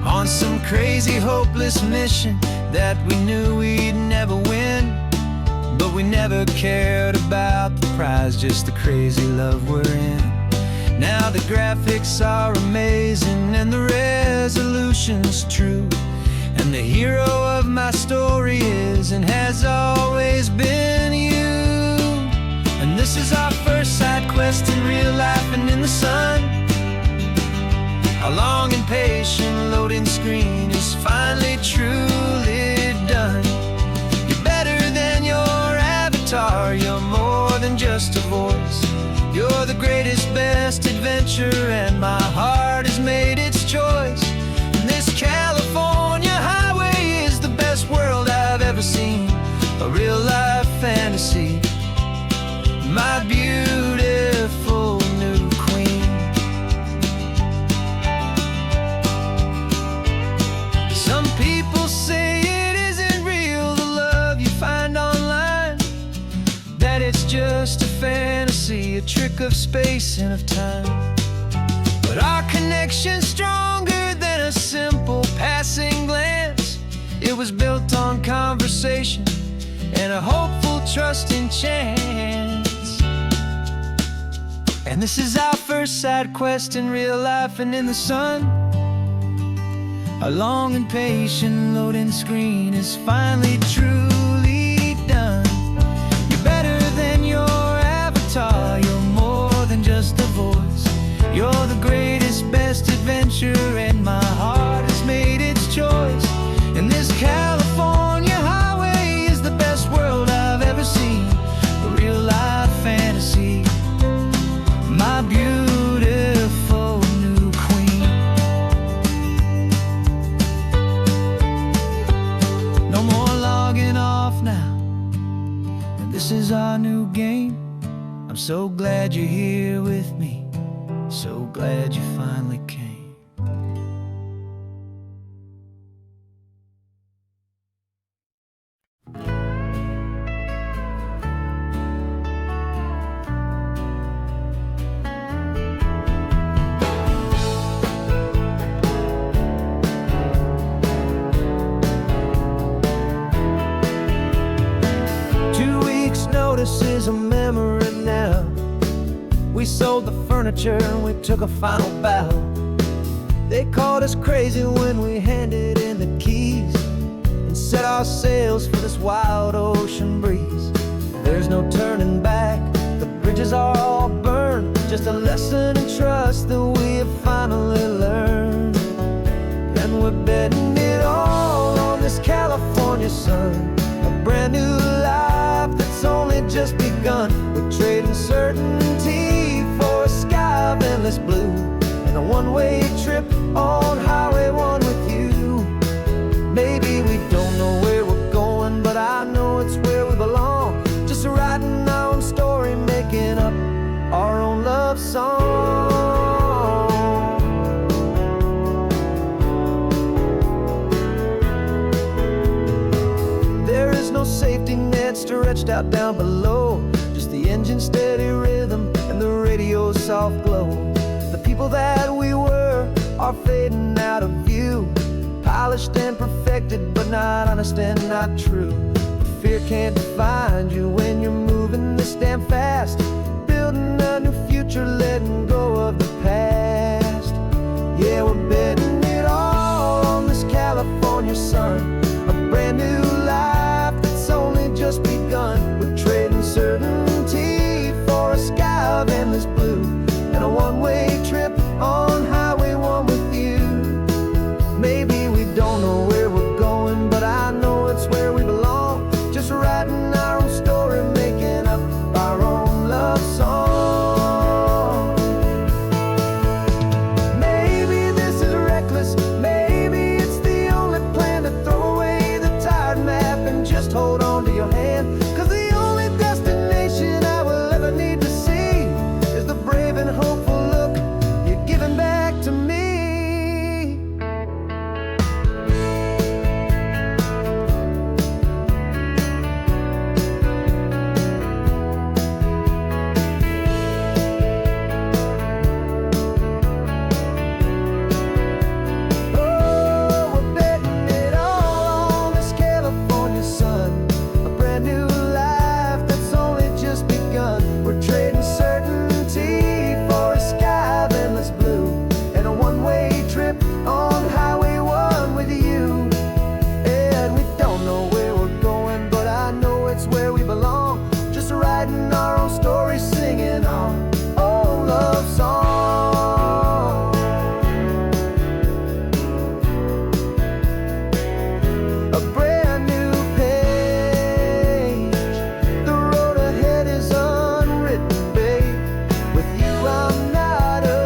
on some crazy hopeless mission that we knew we'd never win. But we never cared about the prize, just the crazy love we're in. Now the graphics are amazing and the resolution's true, and the hero of my story is and has always been you. And this is our first side quest in real life and in the sun. Our long and patient loading screen is finally truly done. You're better than your avatar, you're more than just a voice. You're the greatest, best adventure, and my heart has made its choice. And this California highway is the best world I've ever seen, a real life fantasy, my beautiful new queen. Some people say it isn't real, the love you find online, that it's just a fantasy, a trick of space and of time. But our connection's stronger than a simple passing glance. It was built on conversation and a hopeful, trusting chance. And this is our first side quest in real life and in the sun. Our long and patient loading screen is finally truly done. You're better than your avatar, you're more than just a voice. You're the greatest, best adventure, and my heart has made its choice. And this California highway is the best world I've ever seen, a real life fantasy, my beautiful new queen. No more logging off now, and this is our new game. I'm so glad you're here with me, so glad you finally came. 2 weeks' notice is a memory now. We sold the furniture and we took a final bow. They called us crazy when we handed in the keys and set our sails for this wild ocean breeze. There's no turning back, the bridges are all burned, just a lesson in trust that we have finally learned. And we're betting it all on this California sun, a brand new life that's only just begun. We're trading certainty for a sky of endless blue, and a one-way trip on Highway 1 with you. Maybe we don't know where we're going, but I know it's where we belong. Just writing our own story, making up our own love song. There is no safety net stretched out down below, just the engine's steady rhythm and the radio's soft glow. The people that we were are fading out of view, polished and perfected, but not honest and not true. Fear can't define you when you're moving this damn fast, building a new future, letting go of the past. Yeah, we're betting it all on this California sun, a brand new life that's only just begun. We're trading certainty for a sky of endless blue, and a one-way trip on Highway 1 with you. Maybe we don't know where we're going, but I know it's where we belong. Just writing our own story, making our own stories, singing our own love song. A brand new page, the road ahead is unwritten, babe. With you I'm not afraid.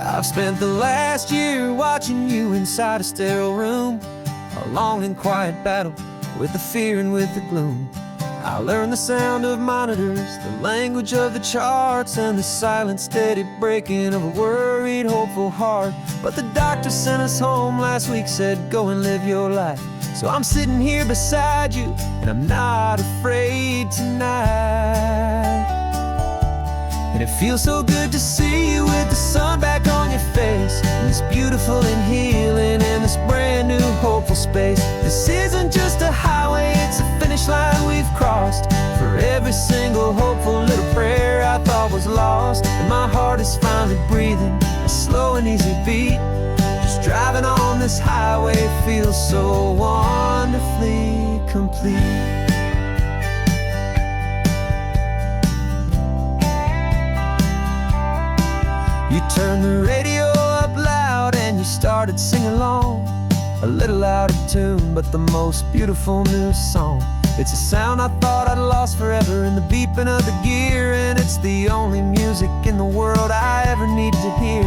I've spent the last year watching you inside a sterile room, a long and quiet battle with the fear and with the gloom. I learned the sound of monitors, the language of the charts, and the silent, steady breaking of a worried, hopeful heart. But the doctor sent us home last week, said go and live your life. So I'm sitting here beside you, and I'm not afraid tonight. And it feels so good to see you with the sun back on your face, and this beautiful and healing in this brand new hopeful space. This isn't just a highway, it's a finish line we've crossed. For every single hopeful little prayer I thought was lost, and my heart is finally breathing a slow and easy beat. Just driving on this highway feels so wonderfully complete. You turned the radio up loud and you started singing along, a little out of tune, but the most beautiful new song. It's a sound I thought I'd lost forever in the beeping of the gear, and it's the only music in the world I ever need to hear.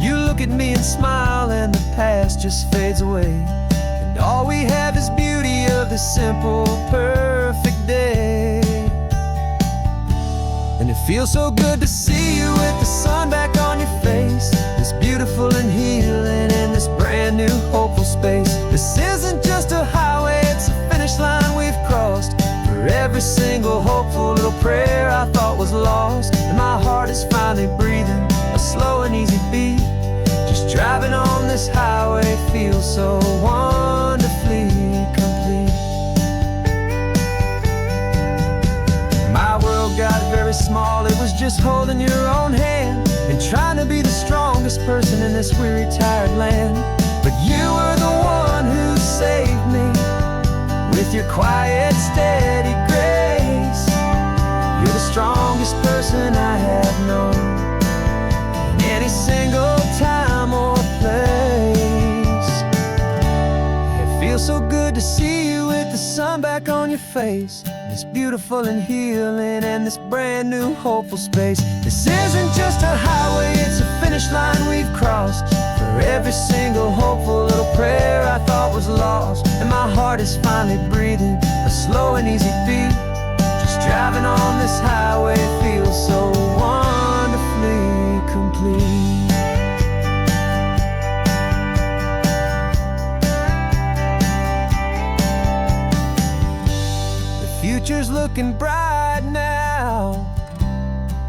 You look at me and smile, and the past just fades away, and all we have is beauty of this simple, perfect day. And it feels so good to see you with the sun back on your face, this beautiful and healing in this brand new hopeful space. This isn't just a highway, it's a finish line we've crossed. For every single hopeful little prayer I thought was lost, and my heart is finally breathing a slow and easy beat. Just driving on this highway feels so wonderfully complete. My world got very small, it was just holding your own hand and trying to be the strongest person in this weary, tired land. But you were the one who saved me with your quiet, steady grace. You're the strongest person I have known in any single time or place. It feels so good to see you with the sun back on your face, this beautiful and healing and this brand new hopeful space. This isn't just a highway, it's a finish line we've crossed. For every single hopeful little prayer I thought was lost, and my heart is finally breathing a slow and easy beat. Just driving on this highway feels so wonderfully complete. Future's looking bright now,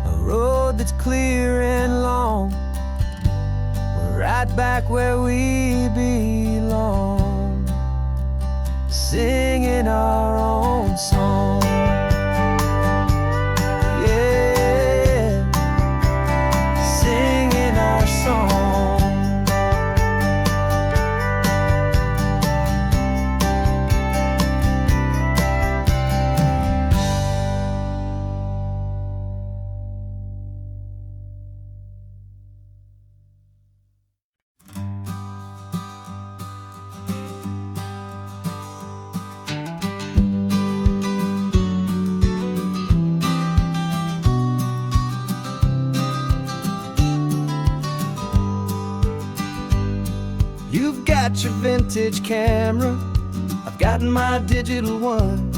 a road that's clear and long. We're right back where we belong, singing our own song. Yeah, singing our song. You've got your vintage camera, I've got my digital one.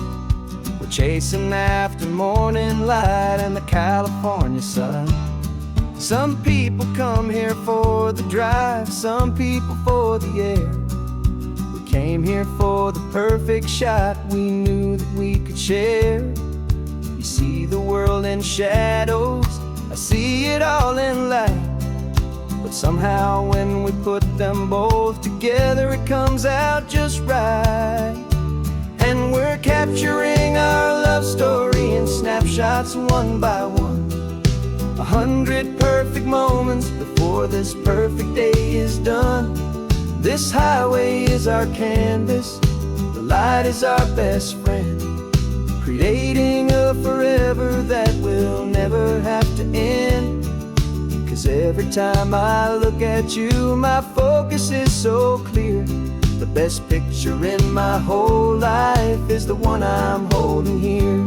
We're chasing after morning light and the California sun. Some people come here for the drive, some people for the air. We came here for the perfect shot we knew that we could share. You see the world in shadows, I see it all in light. but somehow when we put them both together, it comes out just right. And we're capturing our love story in snapshots one by one. 100 perfect moments before this perfect day is done. This highway is our canvas, the light is our best friend, creating a forever that will never have to end. 'Cause every time I look at you, my focus is so clear. The best picture in my whole life is the one I'm holding here.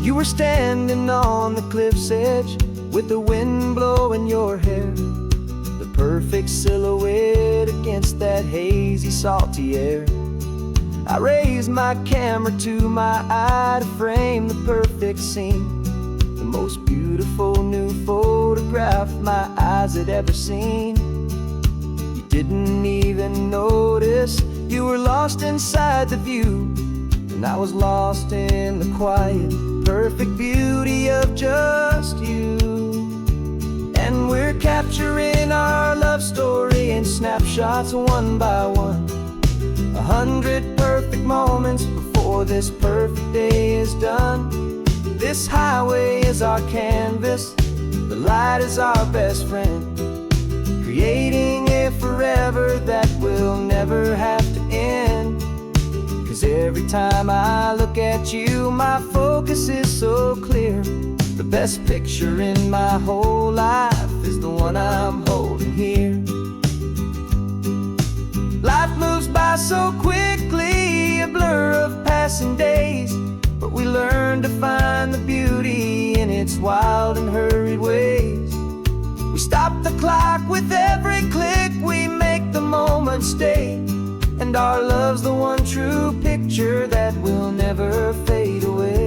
You were standing on the cliff's edge with the wind blowing your hair, the perfect silhouette against that hazy, salty air. I raised my camera to my eye to frame the perfect scene, the most beautiful new photograph my eyes had ever seen. You didn't even notice you were lost inside the view, and I was lost in the quiet, perfect beauty of just you. And we're capturing our love story in snapshots one by one. 100 perfect moments before this perfect day is done. This highway is our canvas, the light is our best friend, creating a forever that will never have to end. 'Cause every time I look at you, my focus is so clear. The best picture in my whole life is the one I'm holding here. Life moves by so quickly, a blur of passing days, but we learn to find the beauty in its wild and hurried ways. We stop the clock with every click, we make the moment stay, and our love's the one true picture that will never fade away.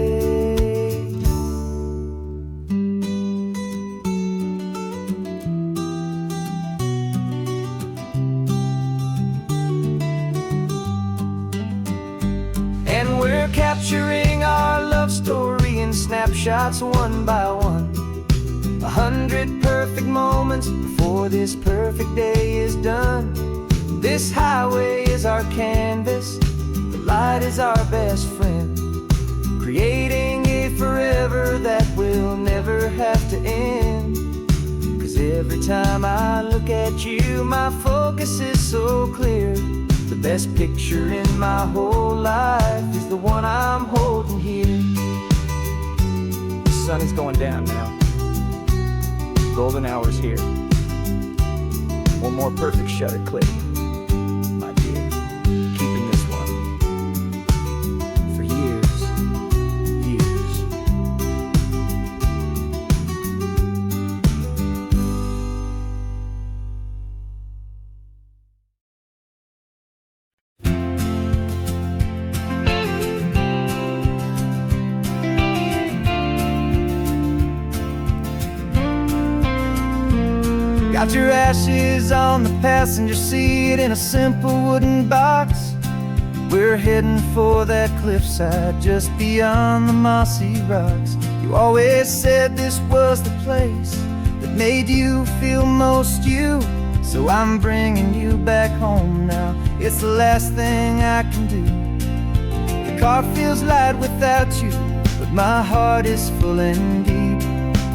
And we're capturing our love story in snapshots one by one. 100 perfect moments before this perfect day is done. This highway is our canvas, the light is our best friend, creating a forever that will never have to end. 'Cause every time I look at you, my focus is so clear. The best picture in my whole life is the one I'm holding here. The sun is going down now. Golden hour's here. One more perfect shutter click, my dear. Keeping this one for years, years. Got your ashes on the passenger seat in a simple wooden box. We're heading for that cliffside just beyond the mossy rocks. You always said this was the place that made you feel most you, so I'm bringing you back home now. It's the last thing I can do. The car feels light without you, but my heart is full and deep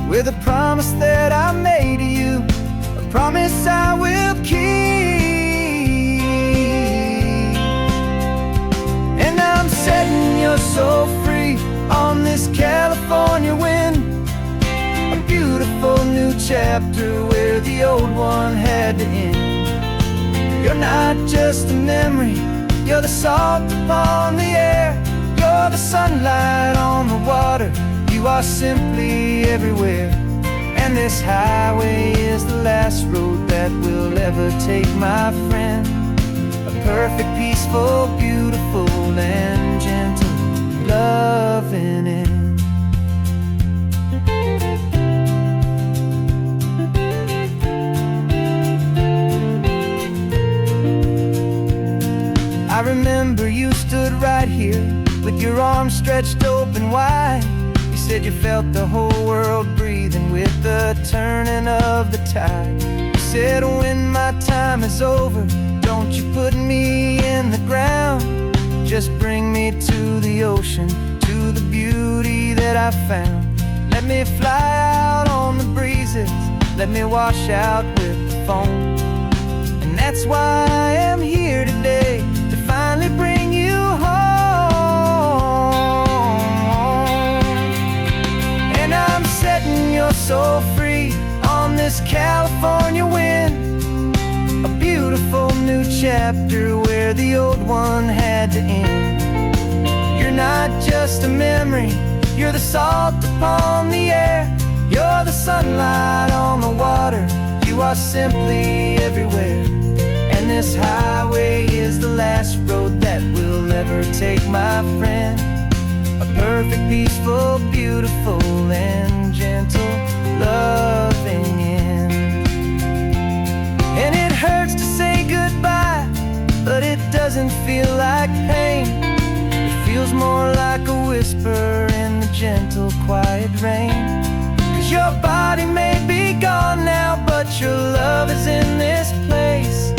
with a promise that I made to you, a promise I will keep. And I'm setting your soul free on this California wind, a beautiful new chapter where the old one had to end. You're not just a memory, you're the salt upon the air, you're the sunlight on the water, you are simply everywhere. And this highway is the last road that we'll ever take, my friend. A perfect, peaceful, beautiful, and gentle loving end. I remember you stood right here with your arms stretched open wide. You said you felt the whole world breathing with the turning of the tide. You said when my time is over, don't you put me in the ground. Just bring me to the ocean, to the beauty that I found. Let me fly out on the breezes, let me wash out with the foam. And that's why I am here today, to finally bring you home. And I'm setting your soul free on this California wind, a beautiful new chapter where the old one had to end. You're not just a memory, you're the salt upon the air. You're the sunlight on the water, you are simply everywhere. And this highway is the last road that we'll ever take, my friend. A perfect, peaceful, beautiful, and gentle, loving end. And it hurts to say goodbye, but it doesn't feel like pain. It feels more like a whisper in the gentle, quiet rain. 'Cause your body may be gone now, but your love is in this place,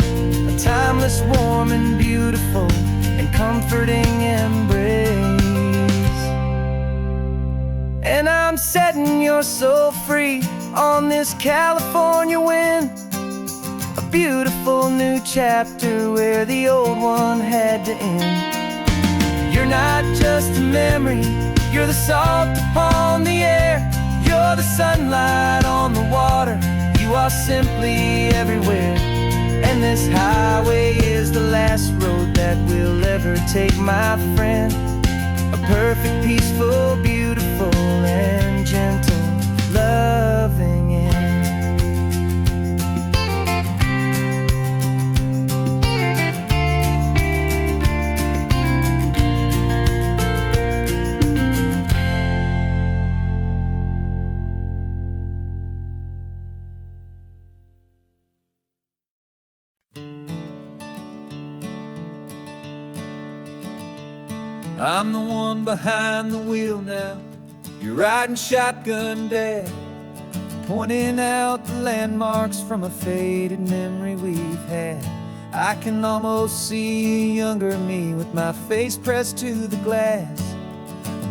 a timeless, warm, and beautiful, and comforting embrace. And I'm setting your soul free on this California wind, a beautiful new chapter where the old one had to end. You're not just a memory, you're the salt upon the air. You're the sunlight on the water, you are simply everywhere. And this highway is the last road that we'll ever take, my friend. A perfect, peaceful, beautiful, and gentle, loving end. I'm the one behind the wheel now, you're riding shotgun, Dad, pointing out the landmarks from a faded memory we've had. I can almost see a younger me with my face pressed to the glass,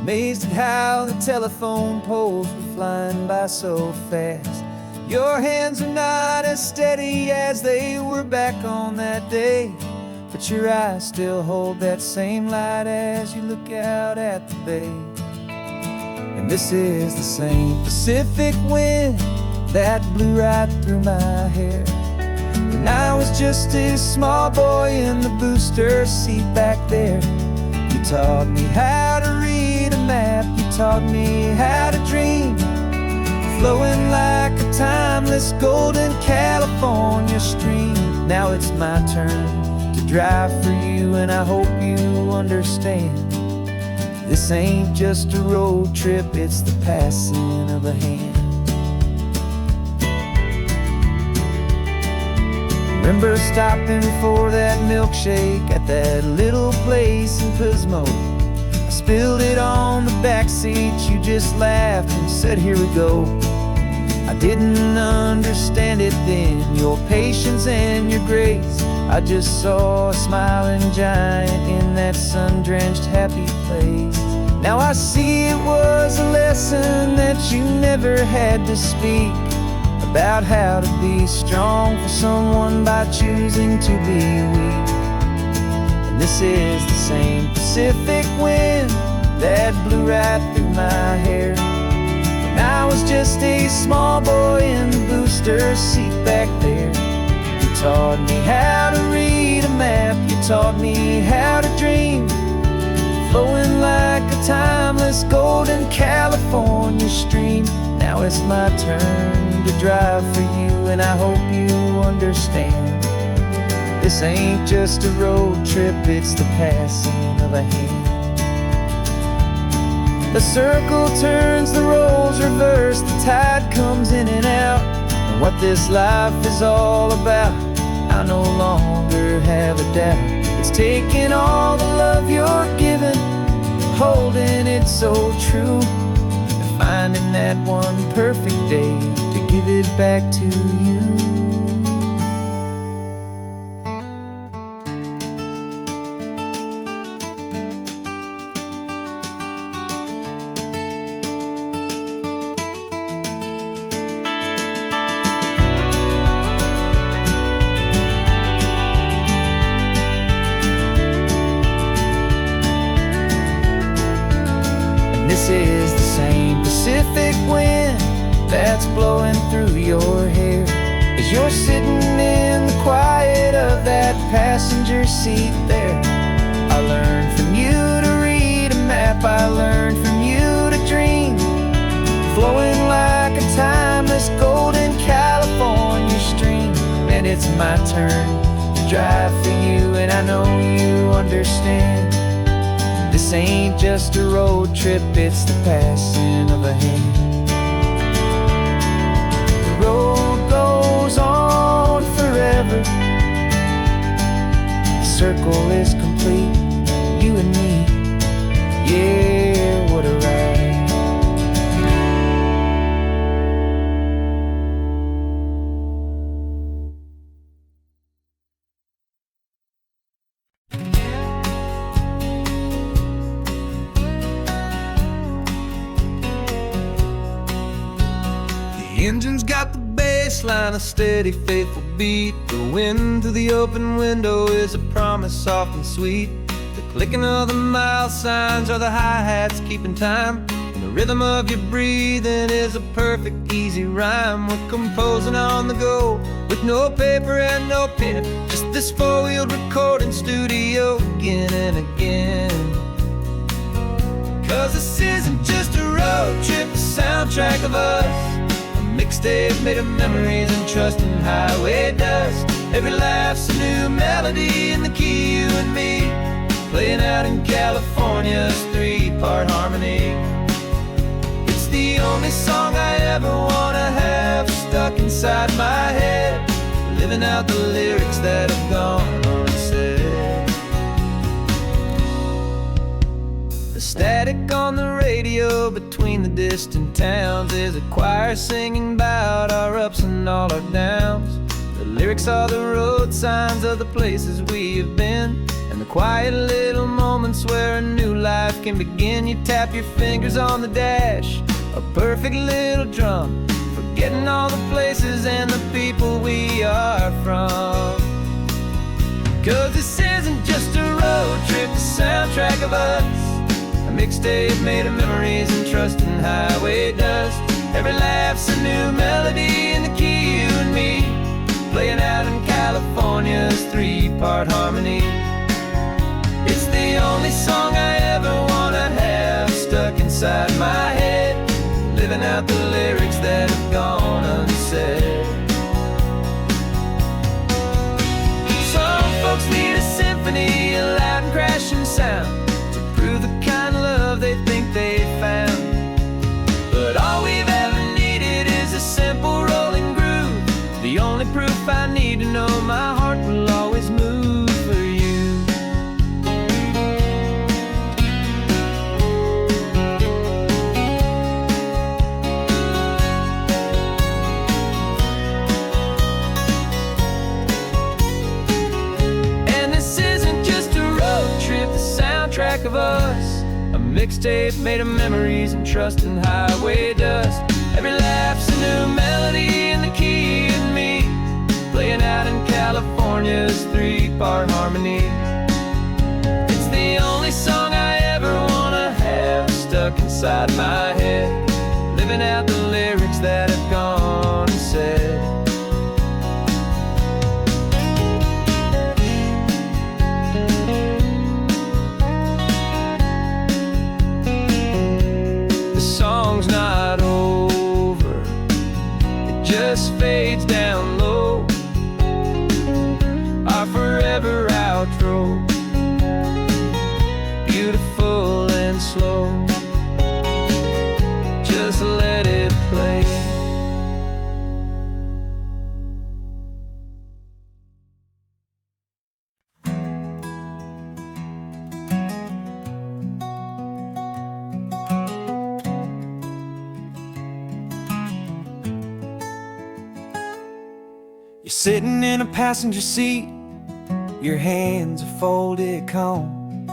amazed at how the telephone poles were flying by so fast. Your hands are not as steady as they were back on that day, but your eyes still hold that same light as you look out at the bay. And this is the same Pacific wind that blew right through my hair when I was just a small boy in the booster seat back there. You taught me how to read a map, you taught me how to dream, flowing like a timeless golden California stream. Now it's my turn to drive for you, and I hope you understand. This ain't just a road trip, it's the passing of a hand. Remember stopping for that milkshake at that little place in Pismo? I spilled it on the back seat, you just laughed and said, "Here we go." I didn't understand it then, your patience and your grace. I just saw a smiling giant in that sun-drenched happy place. Now I see it was a lesson that you never had to speak, about how to be strong for someone by choosing to be weak. And this is the same Pacific wind that blew right through my hair when I was just a small boy in the booster seat back there. You taught me how to read a map, you taught me how to dream, flowing like a timeless golden California stream. Now it's my turn to drive for you, and I hope you understand. This ain't just a road trip, it's the passing of a hand. The circle turns, the roles reverse, the tide comes in and out. And what this life is all about, I no longer have a doubt. It's taking all the love you're given, holding it so true, and finding that one perfect day to give it back to you. This is the same Pacific wind that's blowing through your hair as you're sitting in the quiet of that passenger seat there. I learned from you to read a map, I learned from you to dream, flowing like a timeless golden California stream. And it's my turn to drive for you, and I know you understand. This ain't just a road trip, it's the passing of a hand. The road goes on forever, the circle is complete, you and me, yeah, what a ride. The engine's got the bass line, a steady, faithful beat. The wind through the open window is a promise soft and sweet. The clicking of the mile signs are the hi-hats keeping time, and the rhythm of your breathing is a perfect, easy rhyme. We're composing on the go with no paper and no pen, just this four-wheeled recording studio again and again. 'Cause this isn't just a road trip, the soundtrack of us, mixtape made of memories and trust in highway dust. Every laugh's a new melody in the key, you and me, playing out in California's three-part harmony. It's the only song I ever wanna have stuck inside my head, living out the lyrics that have gone unsaid. The static on the radio between the distant towns is a choir singing about our ups and all our downs. The lyrics are the road signs of the places we have been, and the quiet little moments where a new life can begin. You tap your fingers on the dash, a perfect little drum, forgetting all the places and the people we are from. 'Cause this isn't just a road trip, the soundtrack of us, a mixtape made of memories and trust in highway dust. Every laugh's a new melody in the key, you and me, playing out in California's three-part harmony. It's the only song I ever wanna have stuck inside my head, living out the lyrics that have gone unsaid. Some folks need a symphony, a loud and crashing sound, the kind of love they think they found. But all we've ever needed is a simple rolling groove, the only proof I need to know my heart will always move for you. And this isn't just a road trip, the soundtrack of us, a mixtape made of memories and trust in highway dust. Every laugh's a new melody in the key, you and me, playing out in California's three-part harmony. It's the only song I ever wanna have stuck inside my head, living out the lyrics that have gone and said. Song's not over, it just fades down low, our forever outro, beautiful and slow, just let it play. sitting in a passenger seat, your hands are folded calm.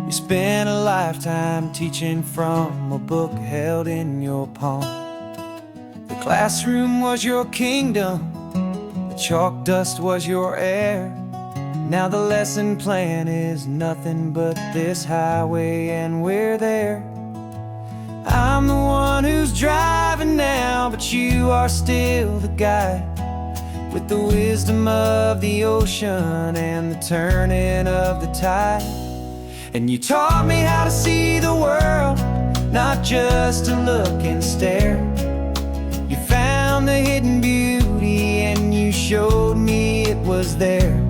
You spent a lifetime teaching from a book held in your palm. The classroom was your kingdom, the chalk dust was your air. Now the lesson plan is nothing but this highway and we're there. I'm the one who's driving now, but you are still the guide, with the wisdom of the ocean and the turning of the tide. And you taught me how to see the world, not just to look and stare. You found the hidden beauty and you showed me it was there.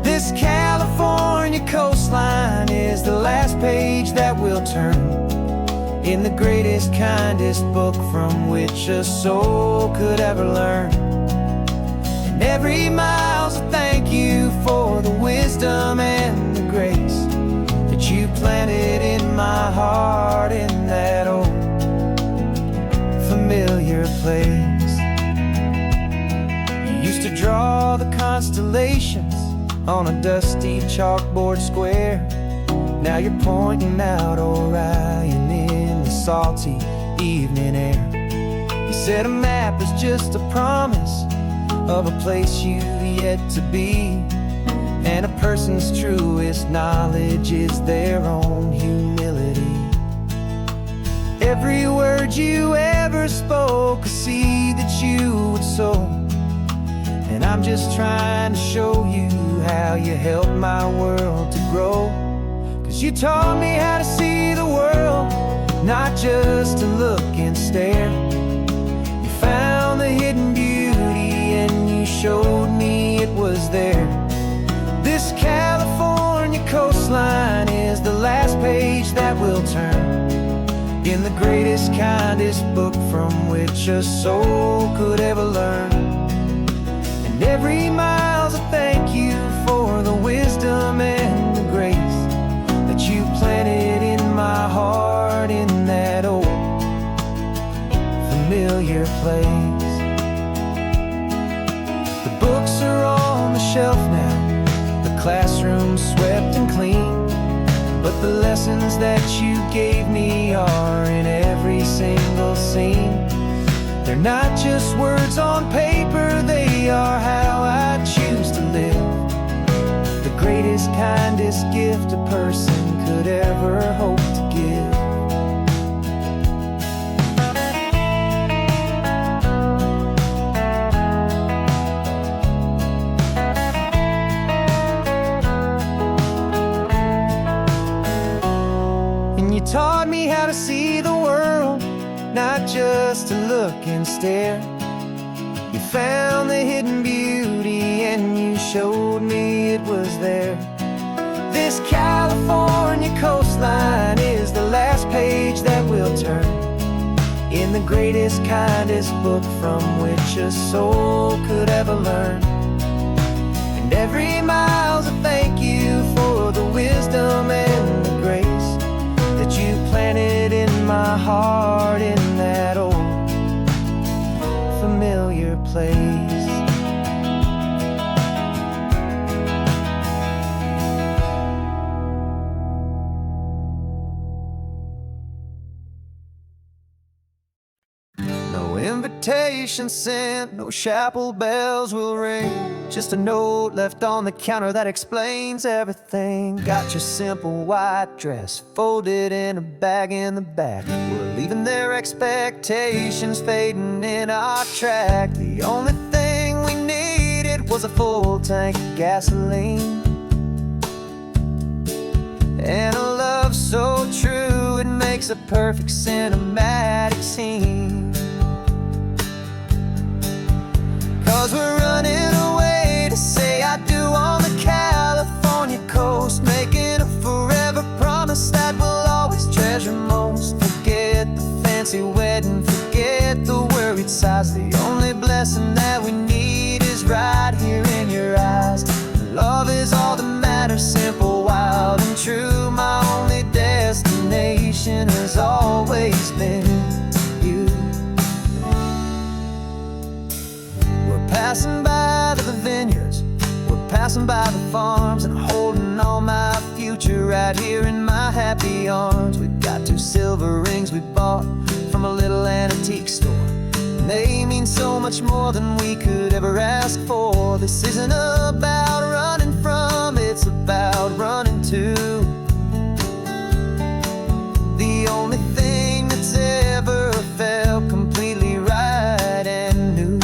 This California coastline is the last page that we'll turn in the greatest, kindest book from which a soul could ever learn. And every mile's a thank you for the wisdom and the grace that you planted in my heart in that old familiar place. You used to draw the constellations on a dusty chalkboard square. Now you're pointing out Orion in the salty evening air. You said a map is just a promise of a place you've yet to be, and a person's truest knowledge is their own humility. Every word you ever spoke, a seed that you would sow, and I'm just trying to show you how you helped my world to grow. 'Cause you taught me how to see the world, not just to look and stare. You found the hidden beauty and you showed me it was there. This California coastline is the last page that we'll turn in the greatest, kindest book from which a soul could ever learn. And every mile's a thank you for the wisdom and the grace that you planted in my heart in that old familiar place. The books are on the shelf now, the classroom swept and clean, but the lessons that you gave me are in every single scene. They're not just words on paper, they are how I choose to live. The greatest, kindest gift a person could ever hope to give. You taught me how to see the world, not just to look and stare. You found the hidden beauty and you showed me it was there. This California coastline is the last page that we'll turn in the greatest, kindest book from which a soul could ever learn. And every mile's a thank you for the wisdom and the grace that you planted in my heart in that old familiar place. No invitation sent, no chapel bells will ring, just a note left on the counter that explains everything. Got your simple white dress folded in a bag in the back. We're leaving their expectations fading in our track. The only thing we needed was a full tank of gasoline, and a love so true it makes a perfect cinematic scene. 'Cause we're running away to say I do on the California coast, making a forever promise that we'll always treasure most. Forget the fancy wedding, forget the worried sighs. The only blessing that we need is right here in your eyes. Love is all that matters, simple, wild, and true. My only destination has always been you. We're passing by right here in my happy arms. We've got 2 silver rings we bought from a little antique store, and they mean so much more than we could ever ask for. This isn't about running from, it's about running to the only thing that's ever felt completely right and new.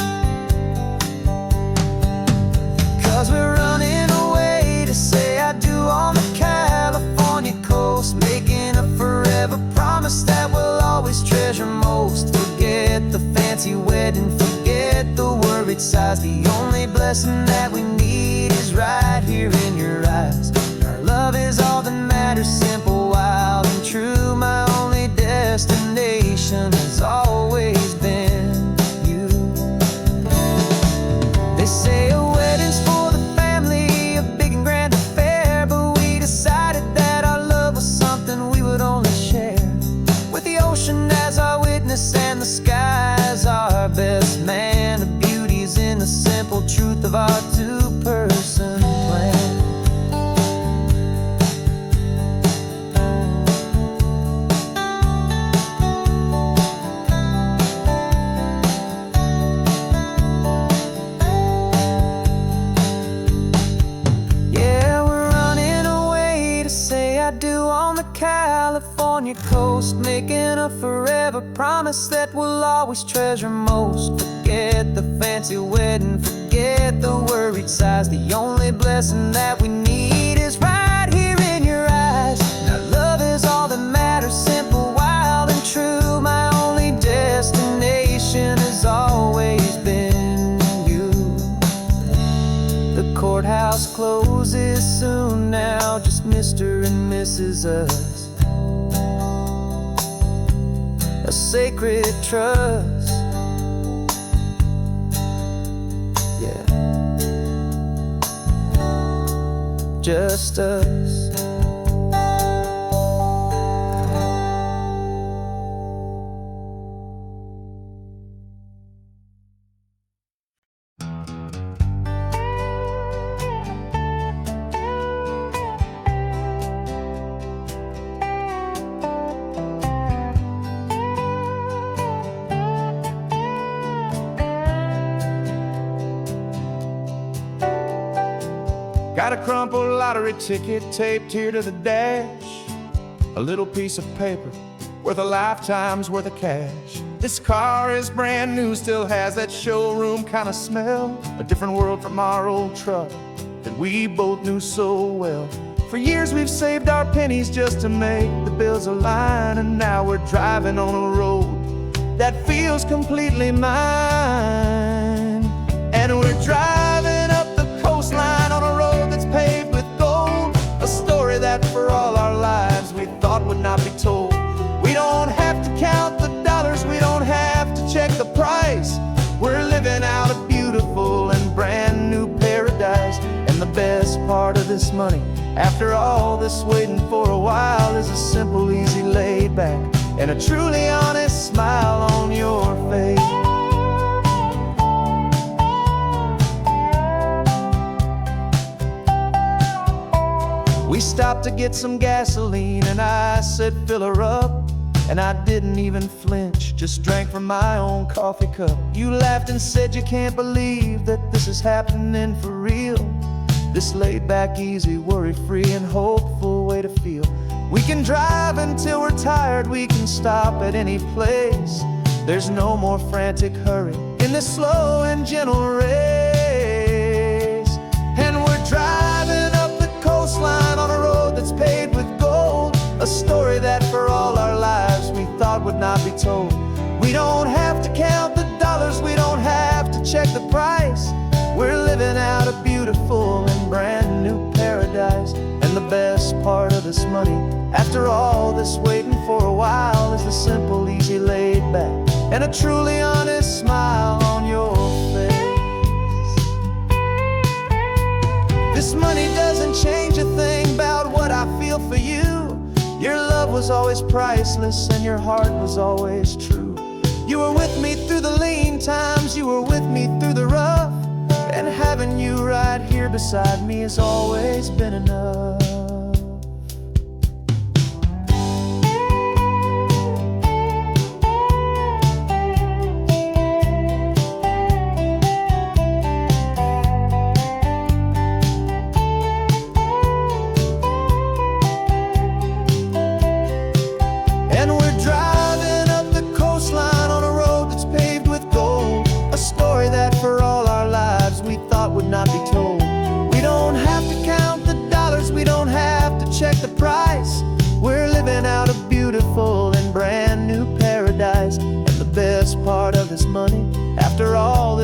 'Cause we're running away to say I do on the California coast, making a forever promise that we'll always treasure most. Forget the fancy wedding, forget the worried sighs. The only blessing that we need is right here in your eyes. Our love is all that matters, simple, wild, and true. My only destination has always been you. They say a wedding's for the family, a big and grand affair, but we decided that our love was something we would only share with the ocean as our witness and the sky as our best man. The beauty's in the simple truth of our 2-person plan. I do on the California coast, making a forever promise that we'll always treasure most. Forget the fancy wedding, forget the worried sighs. The only blessing that we need is right here in your eyes. Now love is all that matters, simple, wild, and true. My only destination has always been you. The courthouse closes soon now, just Mr. and Mrs. Us, a sacred trust. Yeah, just us.
Got a crumpled lottery ticket taped here to the dash, a little piece of paper worth a lifetime's worth of cash. This car is brand new, still has that showroom kind of smell, a different world from our old truck that we both knew so well. For years we've saved our pennies just to make the bills align, and now we're driving on a road that feels completely mine. And we're driving up the coastline on a road that's paved with gold, a story that for all our lives we thought would not be told. We don't have to count the dollars, we don't have to check the price. We're living out a beautiful and brand new paradise. And the best part of this money, after all this waiting for a while, is a simple, easy, laid back, and a truly honest smile on your face. We stopped to get some gasoline, and I said, fill her up. And I didn't even flinch, just drank from my own coffee cup. You laughed and said you can't believe that this is happening for real. This laid back, easy, worry-free, and hopeful way to feel. We can drive until we're tired, we can stop at any place. There's no more frantic hurry in this slow and gentle race. And we're driving up the coastline on a road that's paved with gold, a story that for all our lives we thought would not be told. We don't have to count the dollars, we don't have to check the price. We're living out a beautiful and brand new paradise. And the best part of this money, after all this waiting for a while, is the simple, easy, laid back, and a truly honest smile on your face. This money doesn't change a thing about what I feel for you. Your love was always priceless, and your heart was always true. You were with me through the lean times, you were with me through the rough, and having you right here beside me has always been enough.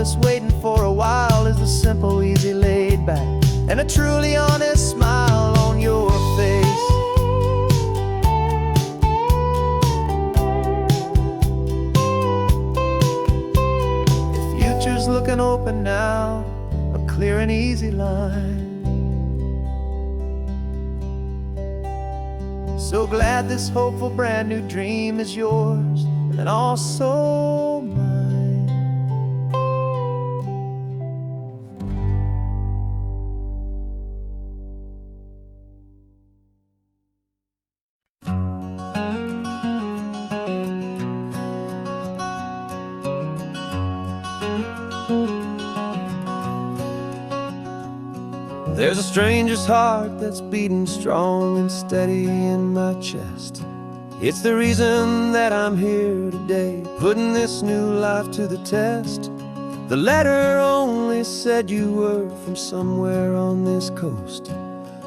that's waiting for a while is the simple, easy, laid back, and a truly honest smile on your face. The future's looking open now, a clear and easy line. So glad this hopeful brand new dream is yours and also mine. There's a stranger's heart that's beating strong and steady in my chest. It's the reason that I'm here today, putting this new life to the test. The letter only said you were from somewhere on this coast,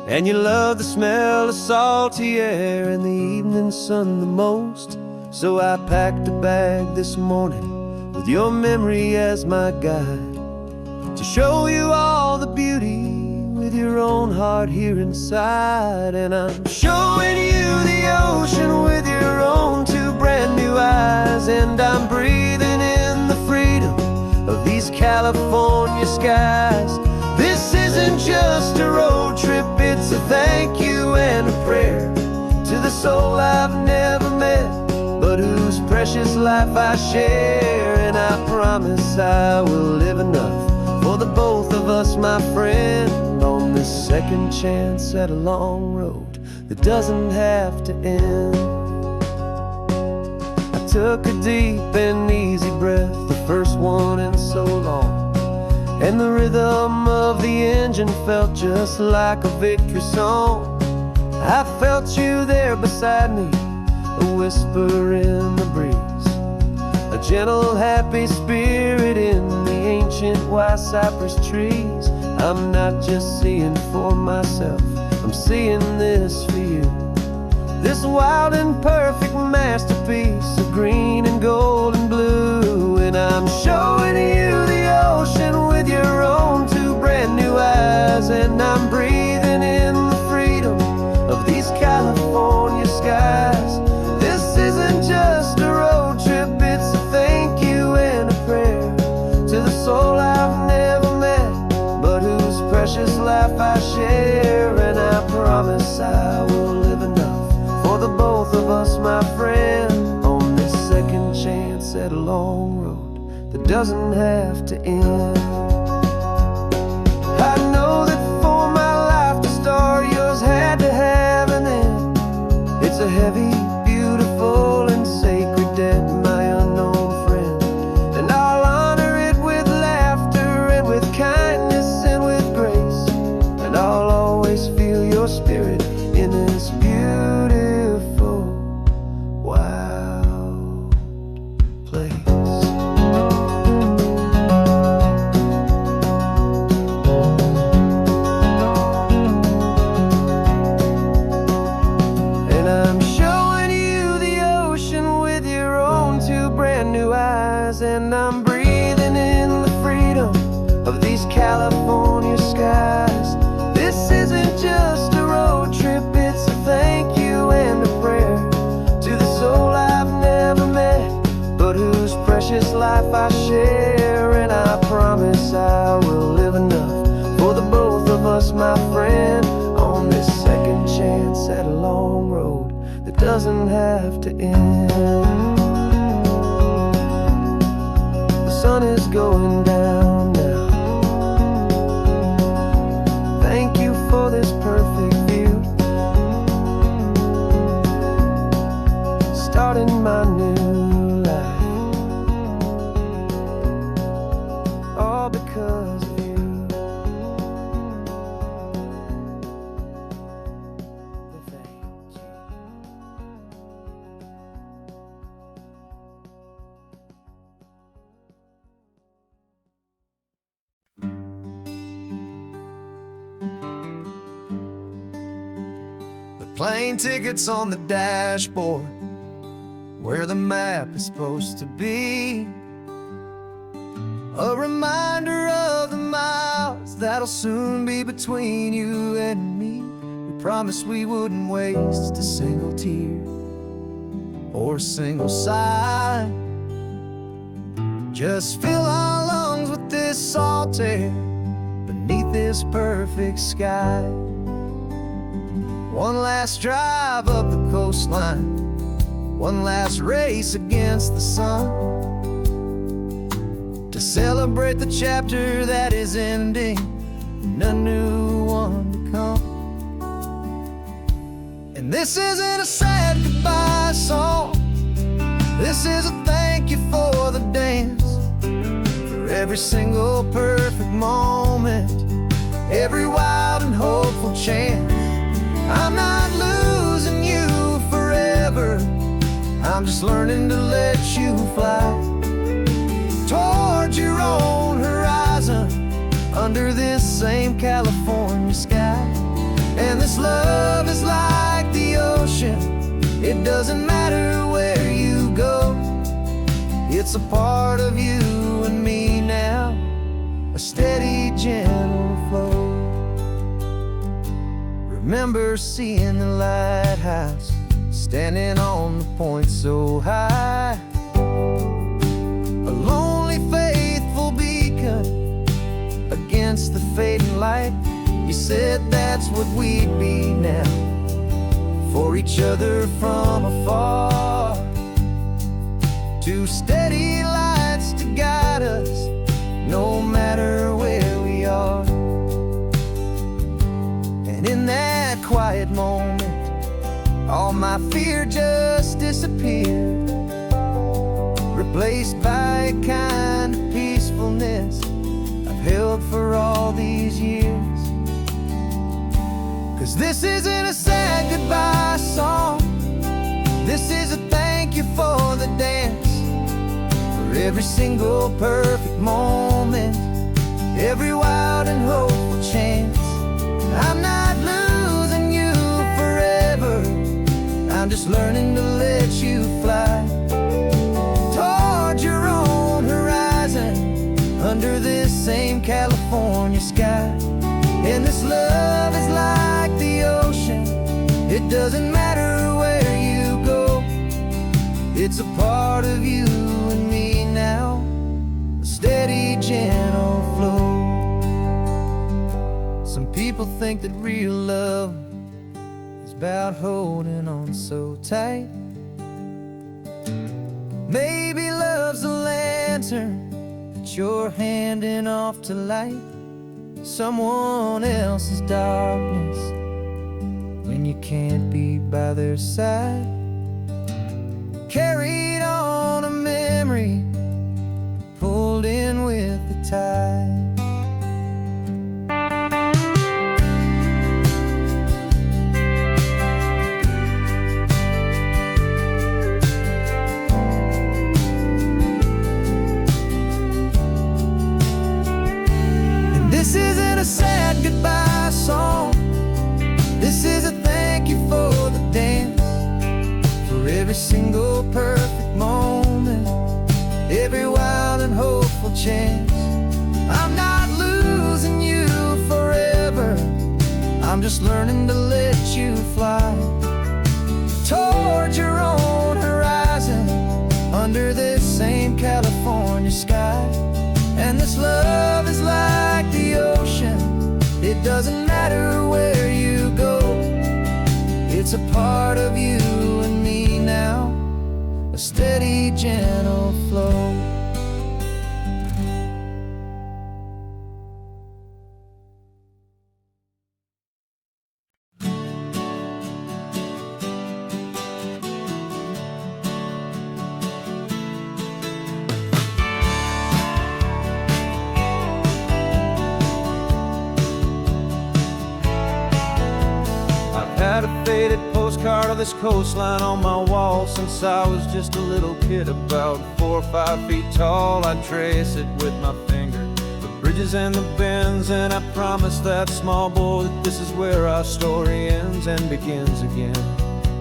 and you love the smell of salty air and the evening sun the most. So I packed a bag this morning with your memory as my guide, to show you all the beauty with your own heart here inside. And I'm showing you the ocean with your own two brand new eyes, and I'm breathing in the freedom of these California skies. This isn't just a road trip, it's a thank you and a prayer to the soul I've never met, but whose precious life I share. And I promise I will live enough for the both of us, my friend, on this second chance at a long road that doesn't have to end. I took a deep and easy breath, the first one in so long, and the rhythm of the engine felt just like a victory song. I felt you there beside me, a whisper in the breeze, a gentle happy spirit in the ancient white cypress trees. I'm not just seeing for myself, I'm seeing this for you, this wild and perfect masterpiece of green and gold and blue. And I'm showing you the ocean with your own two brand new eyes, and I'm breathing in the freedom of these California skies. This isn't just a road trip, it's a thank you and a prayer to the soul I've never met, but whose precious life I share. And I promise I will live enough for the both of us, my friend, on this second chance at a long road that doesn't have to end. I know that for my life to start, yours had to have an end. It's a heavy, beautiful, and sacred debt, my unknown friend, and I'll honor it with laughter and with kindness and with grace, and I'll always feel your spirit in this beautiful, wild place. And I'm showing you the ocean with your own two brand new eyes, and I'm breathing in the freedom of these California skies. This isn't just a road trip, it's a thank you and a prayer to the soul I've never met, but whose precious life I share. And I promise I will live enough for the both of us, my friend, on this second chance at a long road that doesn't have to end. The sun is going down now. Thank you for this perfect view, starting my new life, all because of you. Thank you. The plane tickets on the dashboard, where the map is supposed to be.
a reminder of the miles that'll soon be between you and me. We promised we wouldn't waste a single tear or a single sigh. Just fill our lungs with this salt air beneath this perfect sky. One last drive up the coastline, one last race against the sun, to celebrate the chapter that is ending and a new one to come. And this isn't a sad goodbye song, this is a thank you for the dance, for every single perfect moment, every wild and hopeful chance. I'm not losing you forever, I'm just learning to let you fly towards your own horizon, under this same California sky. And this love is like the ocean, it doesn't matter where you go, it's a part of you and me now, a steady, gentle flow. Remember seeing the lighthouse, standing on the point so high, a lonely, faithful beacon against the fading light. You said that's what we'd be now, for each other from afar. Two steady lights to guide us, no matter where we are. And in that quiet moment, all my fear just disappeared, replaced by a kind of peacefulness I've held for all these years. 'Cause this isn't a sad goodbye song, this is a thank you for the dance, for every single perfect moment, every wild and hopeful chance. I'm not losing you forever, I'm just learning to let you fly towards your own horizon, under this same California sky. And this love is like the ocean, it doesn't matter where you go, it's a part of you and me now, a steady, gentle flow. Some people think that real love is about holding on so tight. Maybe love's a lantern that you're handing off to light someone else's darkness when you can't be by their side. Carried on a memory, pulled in with the tide. This isn't a sad goodbye song, this is a thank you for the dance, for every single perfect moment, every wild and hopeful chance. I'm not losing you forever, I'm just learning to let you fly towards your own horizon, under this same California sky. And this love is like the ocean, it doesn't matter where you go, it's a part of you and me now, a steady, gentle flow.
Had a faded postcard of this coastline on my wall since I was just a little kid, about 4 or 5 feet tall. I'd trace it with my finger, the bridges and the bends, and I promised that small boy that this is where our story ends and begins again.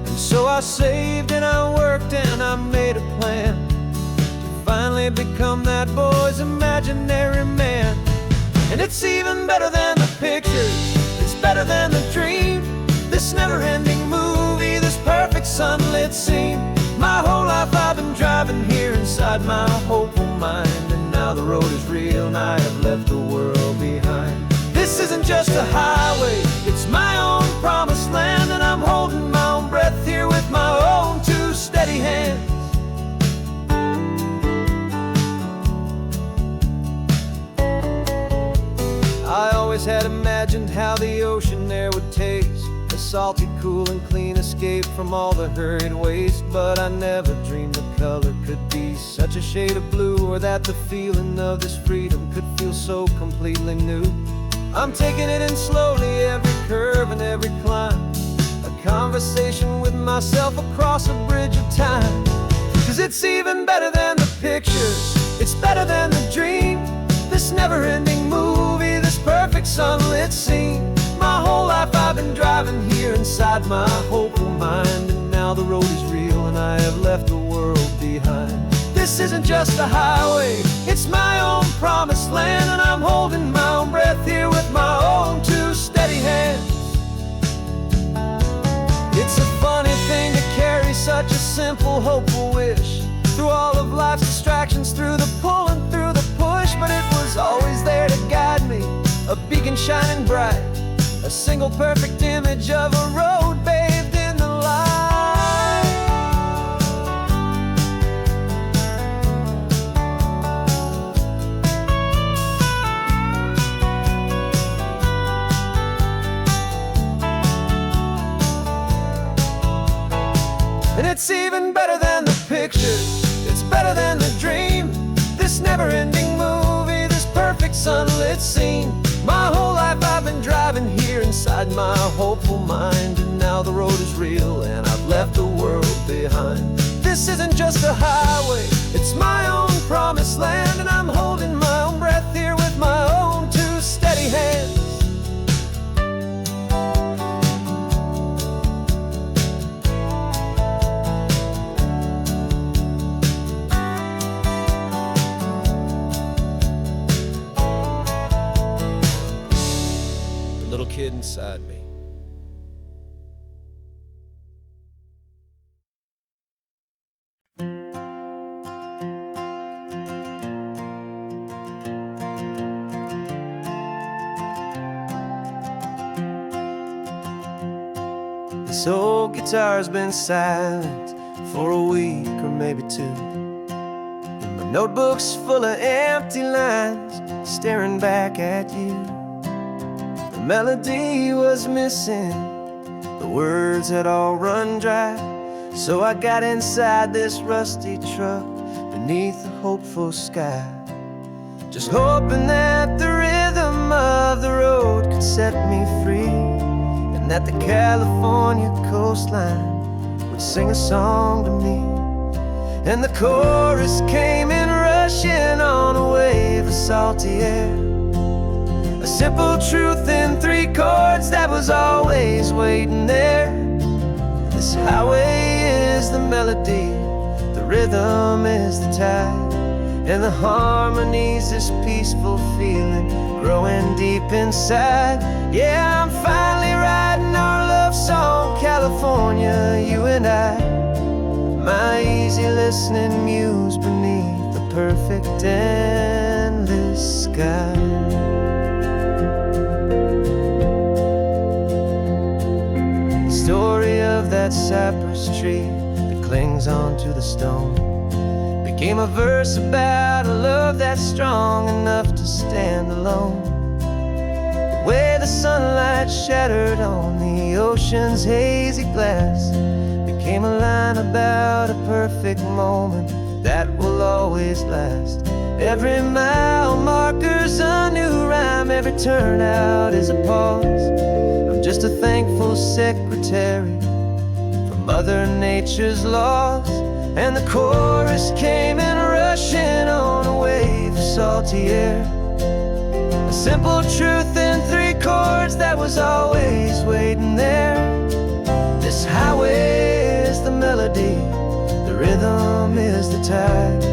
And so I saved and I worked and I made a plan to finally finally become that boy's imaginary man. And it's even better than the pictures, it's better than the dream. This never-ending movie, this perfect sunlit scene. My whole life I've been driving here inside my hopeful mind, and now the road is real and I have left the world behind. This isn't just a highway, it's my own promised land, and I'm holding my own breath here with my own two steady hands. I always had imagined how the ocean there would taste, a salty, cool and clean escape from all the hurried waste. But I never dreamed the color could be such a shade of blue, or that the feeling of this freedom could feel so completely new. I'm taking it in slowly, every curve and every climb, a conversation with myself across a bridge of time. 'Cause it's even better than the pictures, it's better than the dream. This never-ending movie, this perfect sunlit scene. My whole life I've been driving here inside my hopeful mind, and now the road is real and I have left the world behind. This isn't just a highway, it's my own promised land, and I'm holding my own breath here with my own two steady hands. It's a funny thing to carry such a simple, hopeful wish through all of life's distractions, through the pull and through the push. But it was always there to guide me, a beacon shining bright, a single perfect image of a road bathed in the light. And it's even better than the pictures, it's better than the dream. This never-ending movie, this perfect sunlit scene. My whole life I've been driving here inside my hopeful mind, and now the road is real and I've left the world behind. This isn't just a highway, it's my own promised land, and I'm holding my own breath here with my own two steady hands. Little kid inside me. This old guitar's been silent for a week or maybe two, and my notebook's full of empty lines staring back at you. The melody was missing, the words had all run dry, so I got inside this rusty truck beneath the hopeful sky, just hoping that the rhythm of the road could set me free, and that the California coastline would sing a song to me. And the chorus came in rushing on a wave of salty air, a simple truth in three chords that was always waiting there. This highway is the melody, the rhythm is the tide, and the harmony's this peaceful feeling growing deep inside. Yeah, I'm finally writing our love song, California, you and I, my easy listening muse beneath the perfect endless sky. Story of that cypress tree that clings onto the stone became a verse about a love that's strong enough to stand alone. The way the sunlight shattered on the ocean's hazy glass became a line about a perfect moment that will always last. Every mile marker's a new rhyme, every turnout is a pause. I'm just a thankful secretary for Mother Nature's laws. And the chorus came in rushing on a wave of salty air, a simple truth in three chords that was always waiting there. This highway is the melody, the rhythm is the tide,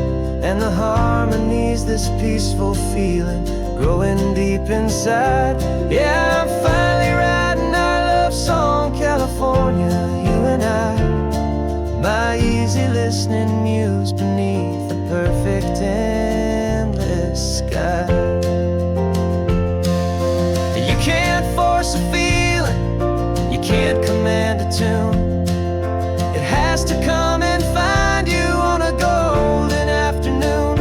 and the harmonies, this peaceful feeling growing deep inside. Yeah, I'm finally writing our love song, California, you and I. My easy listening muse beneath the perfect endless sky. You can't force a feeling, you can't command a tune. It has to come and find you on a golden afternoon.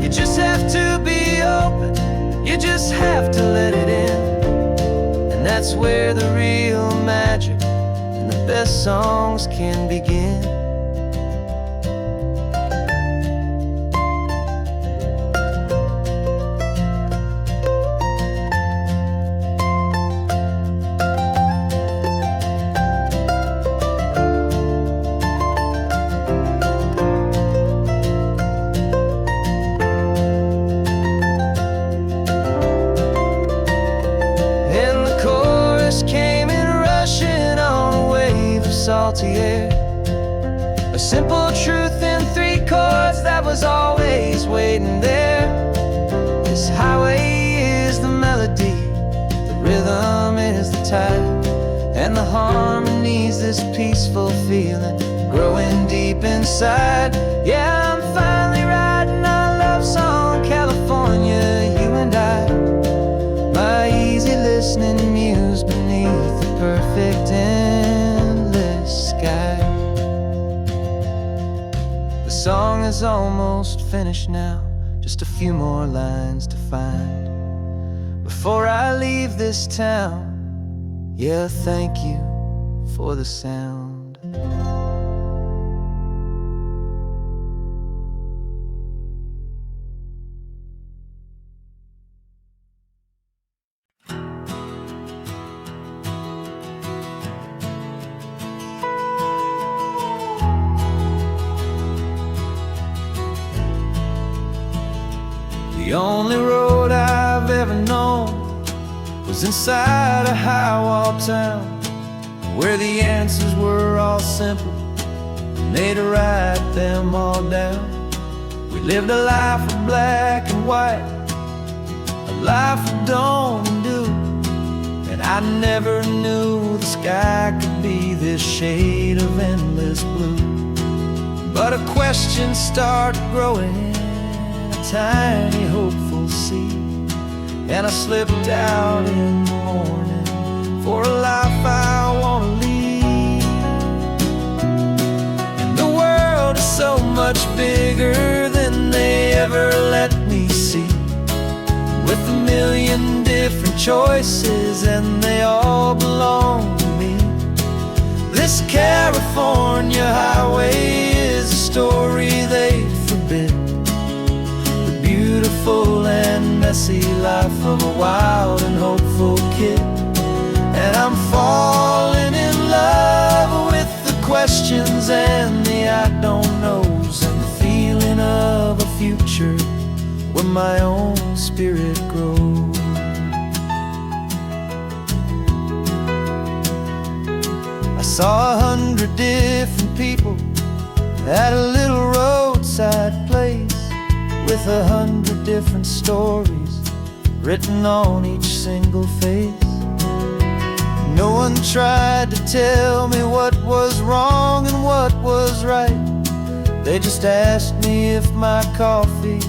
You just have to be open, you just have to let it in. And that's where the real magic and the best songs can begin. Salty air, a simple truth in 3 chords that was always waiting there. This highway is the melody, the rhythm is the tide, and the harmonies, this peaceful feeling growing deep inside. Yeah, I'm finally writing our love song, California, you and I. My easy listening muse beneath the perfect sky. The song is almost finished now, just a few more lines to find before I leave this town. Yeah, thank you for the sound. The only road I've ever known was inside a high-wall town, where the answers were all simple, and they'd write them all down. We lived a life of black and white, a life of dawn and dew, and I never knew the sky could be this shade of endless blue. But a question started growing, tiny hopeful seed, and I slipped out in the morning for a life I want to lead. And the world is so much bigger than they ever let me see, with a million different choices and they all belong to me. This California highway is a story they forbid, beautiful and messy life of a wild and hopeful kid. And I'm falling in love with the questions and the I don't knows, and the feeling of a future where my own spirit grows. I saw 100 different people at a little roadside place, with 100 different stories written on each single face. No one tried to tell me what was wrong and what was right. They just asked me if my coffee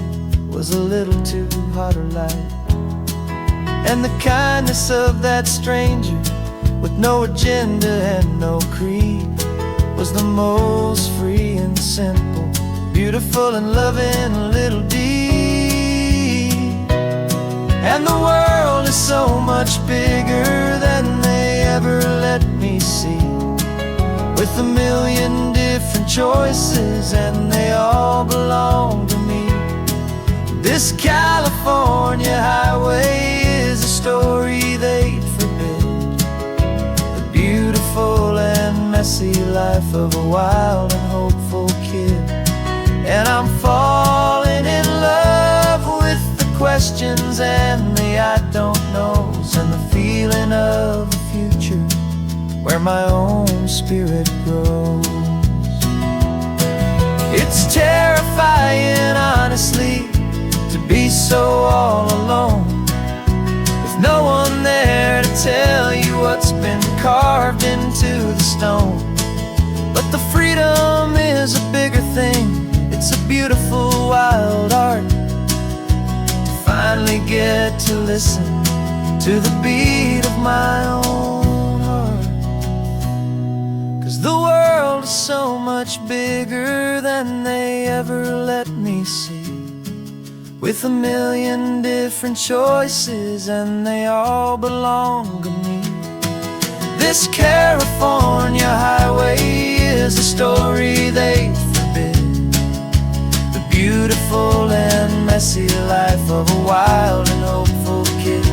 was a little too hot or light. And the kindness of that stranger, with no agenda and no creed, was the most free and simple, beautiful and loving little deed. And the world is so much bigger than they ever let me see, with a million different choices and they all belong to me. This California highway is a story they'd forbid, the beautiful and messy life of a wild and hopeful kid. And I'm falling in love with the questions and the I don't knows, and the feeling of a future where my own spirit grows. It It's terrifying, honestly, to be so all alone, with no one there to tell you what's been carved into the stone. But the freedom is a bigger thing. It's a beautiful wild art to finally get to listen to the beat of my own heart. 'Cause the world is so much bigger than they ever let me see, with a million different choices and they all belong to me. This California highway is a story they forbid, the beautiful and messy life of a wild and hopeful kid.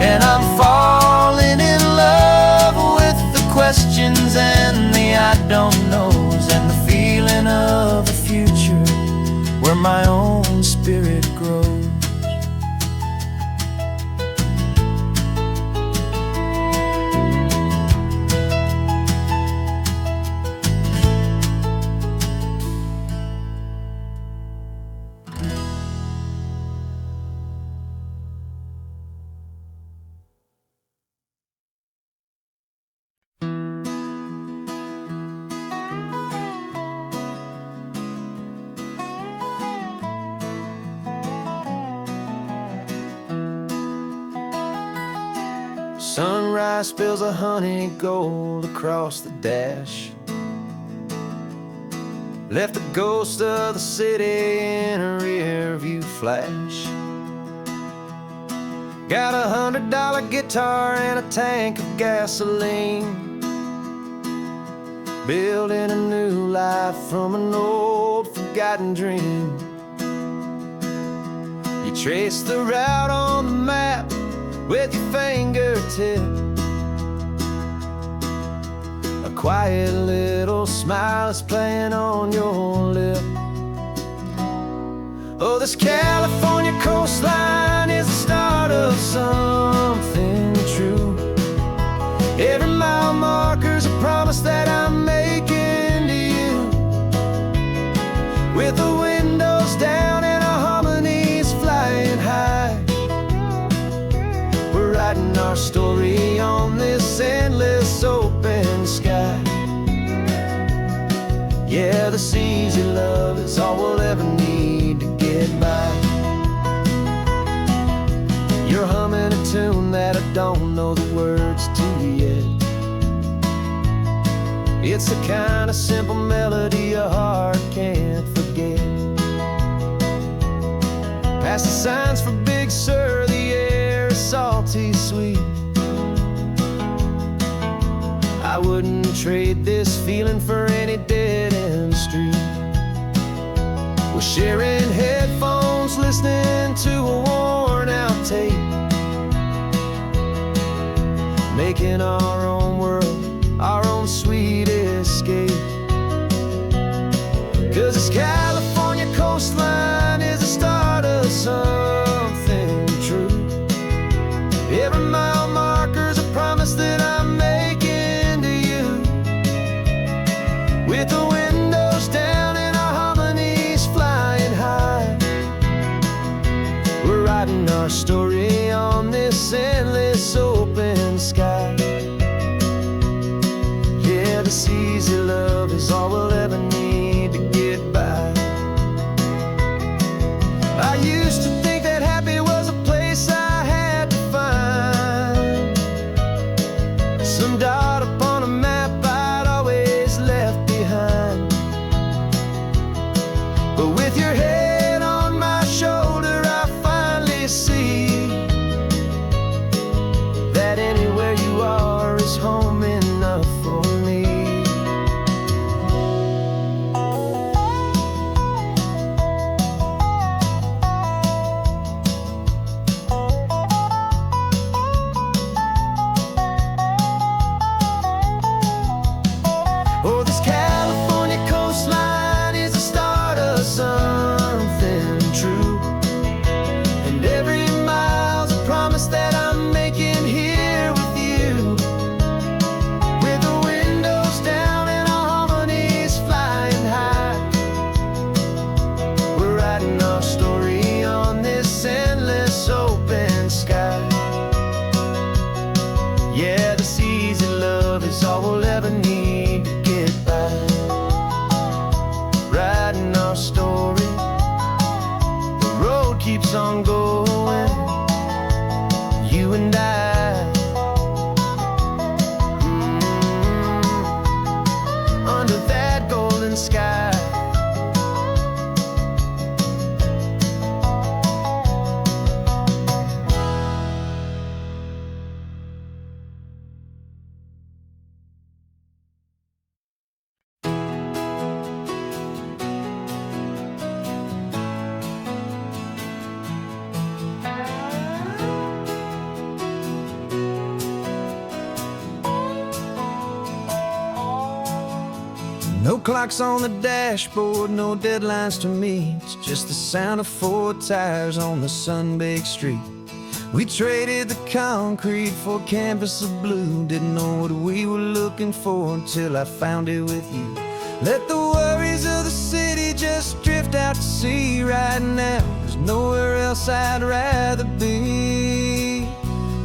And I'm falling in love with the questions and the I don't knows, and the feeling of a future where my own spirit grows. Sunrise spills a honey gold across the dash, left the ghost of the city in a rear view flash. Got a $100 guitar and a tank of gasoline, building a new life from an old forgotten dream. You trace the route on the map with your fingertip, a quiet little smile is playing on your lip. Oh, this California coastline is the start of something true. Every mile marker's a promise that I'm making to you, with the windows down and our harmonies flying high. Writing our story on this endless open sky. Yeah, this easy love is all we'll ever need to get by. You're humming a tune that I don't know the words to yet. It's the kind of simple melody a heart can't forget. Past the signs for Big Sur, the air is salty sweet. I wouldn't trade this feeling for any dead-end street. We're sharing headphones, listening to a worn-out tape, making our own world, our own sweet escape. 'Cause this California coastline is the start of something true. Every mile marker's a promise that I'm making to you, with the windows down and our harmonies flying high. We're writing our story on this endless open sky. Yeah, this easy love is all we'll ever need to get by. I used to think that happy was a place I had to find, some dot upon a map I'd always left behind. But with your head on my shoulder, I finally see that anywhere you keeps on going, you and I, under that golden sky. No clocks on the dashboard, no deadlines to meet. It's just the sound of 4 tires on the sun-baked street. We traded the concrete for a canvas of blue. Didn't know what we were looking for until I found it with you. Let the worries of the city just drift out to sea right now. There's nowhere else I'd rather be,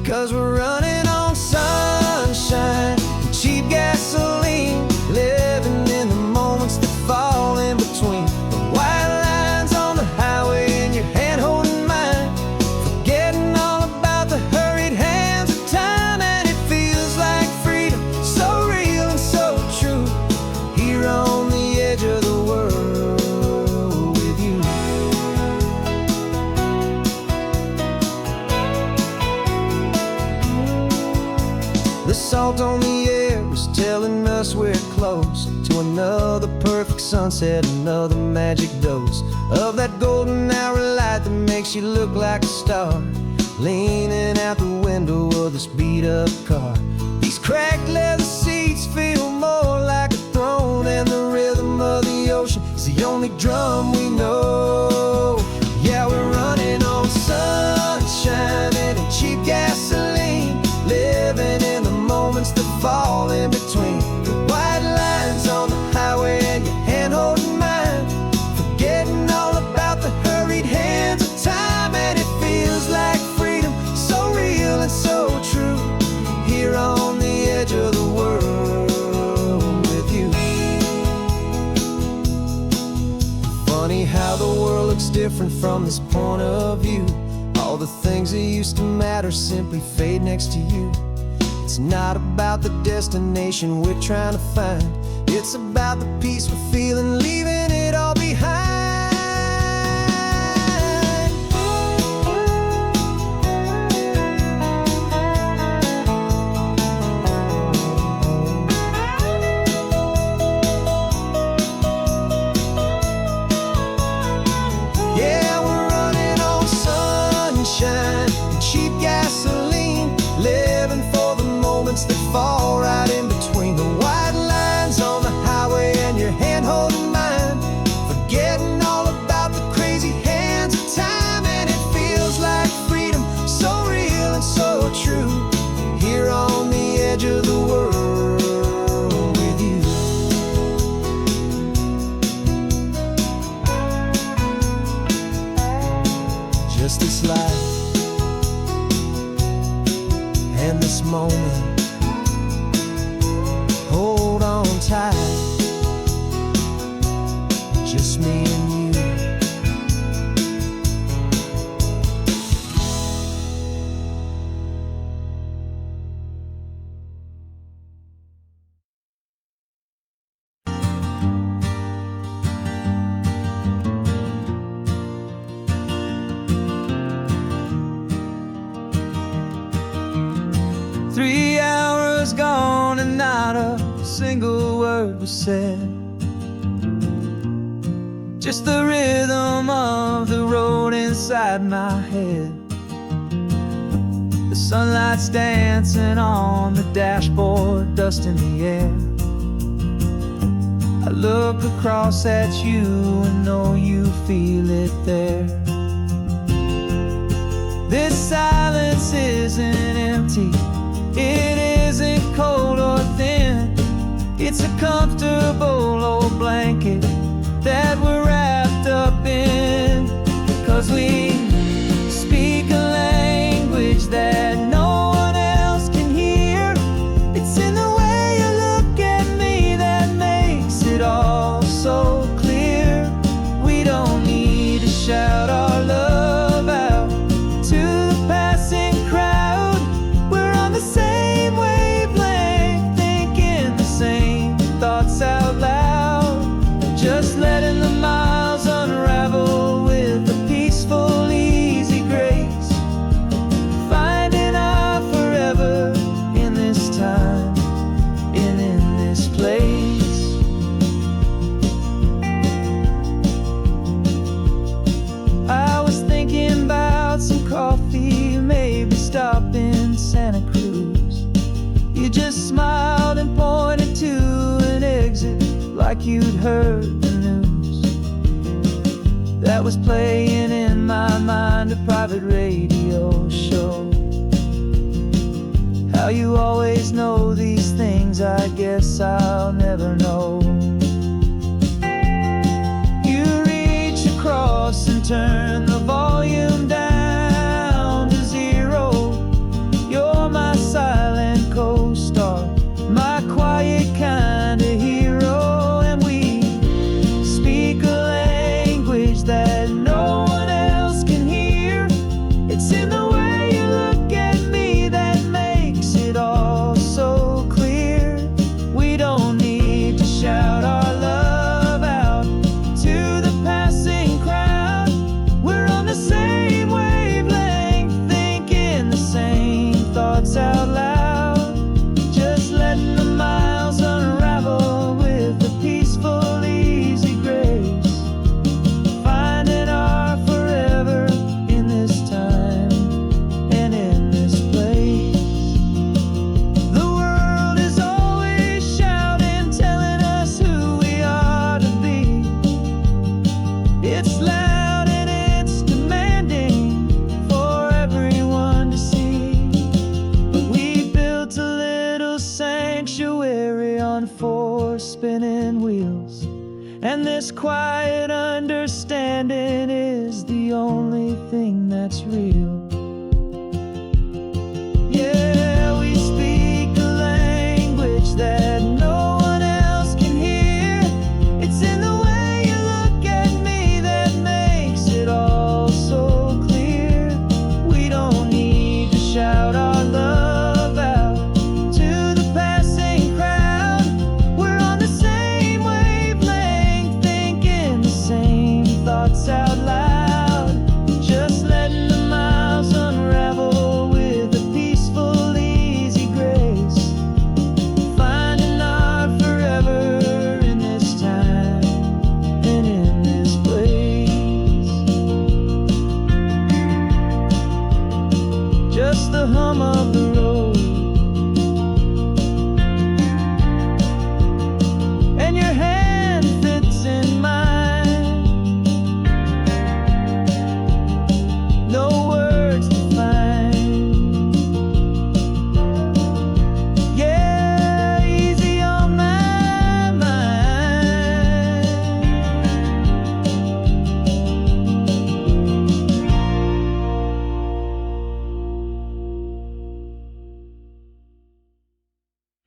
'cause we're running on sunshine and cheap gasoline, living in the moments that fall in between the white lines on the highway and your hand holding mine, forgetting all about the hurried hands of time. And it feels like freedom, so real and so true, here on the edge of the world with you. The salt on the air was telling us we're close to another perfect sunset, another magic dose of that golden hour light that makes you look like a star, leaning out the window of this beat-up car. These cracked leather seats feel more like a throne, and the rhythm of the ocean is the only drum we know. Yeah, we're running on sunshine and cheap gasoline, living in the moments that fall in between the white lines on the highway and your hand holding mine, forgetting all about the hurried hands of time. And it feels like freedom, so real and so true, here on the edge of the world with you. Funny how the world looks different from this point of view. All the things that used to matter simply fade next to you. It's not about the destination we're trying to find, it's about the peace we're feeling, leaving it all behind. Yeah, we're running on sunshine and cheap gasoline, living for the moments that fall right in between the white lines on the highway and your hand holding mine, forgetting all about the crazy hands of time. And it feels like freedom, so real and so true, here on the edge of the world with you. Just this life and this moment, hold on tight, just me and you. Three hours gone and not a single word was said, just the rhythm of the road inside my head. The sunlight's dancing on the dashboard, dust in the air. I look across at you and know you feel it there. This silence isn't empty, it isn't cold or thin. It's a comfortable old blanket that we're wrapped up in, 'cause we speak a language that no one else can hear. It's in the way you look at me that makes it all so clear. We don't need to shout our love out,
smiled and pointed to an exit like you'd heard the news. That was playing in my mind, a private radio show. How you always know these things, I guess I'll never know.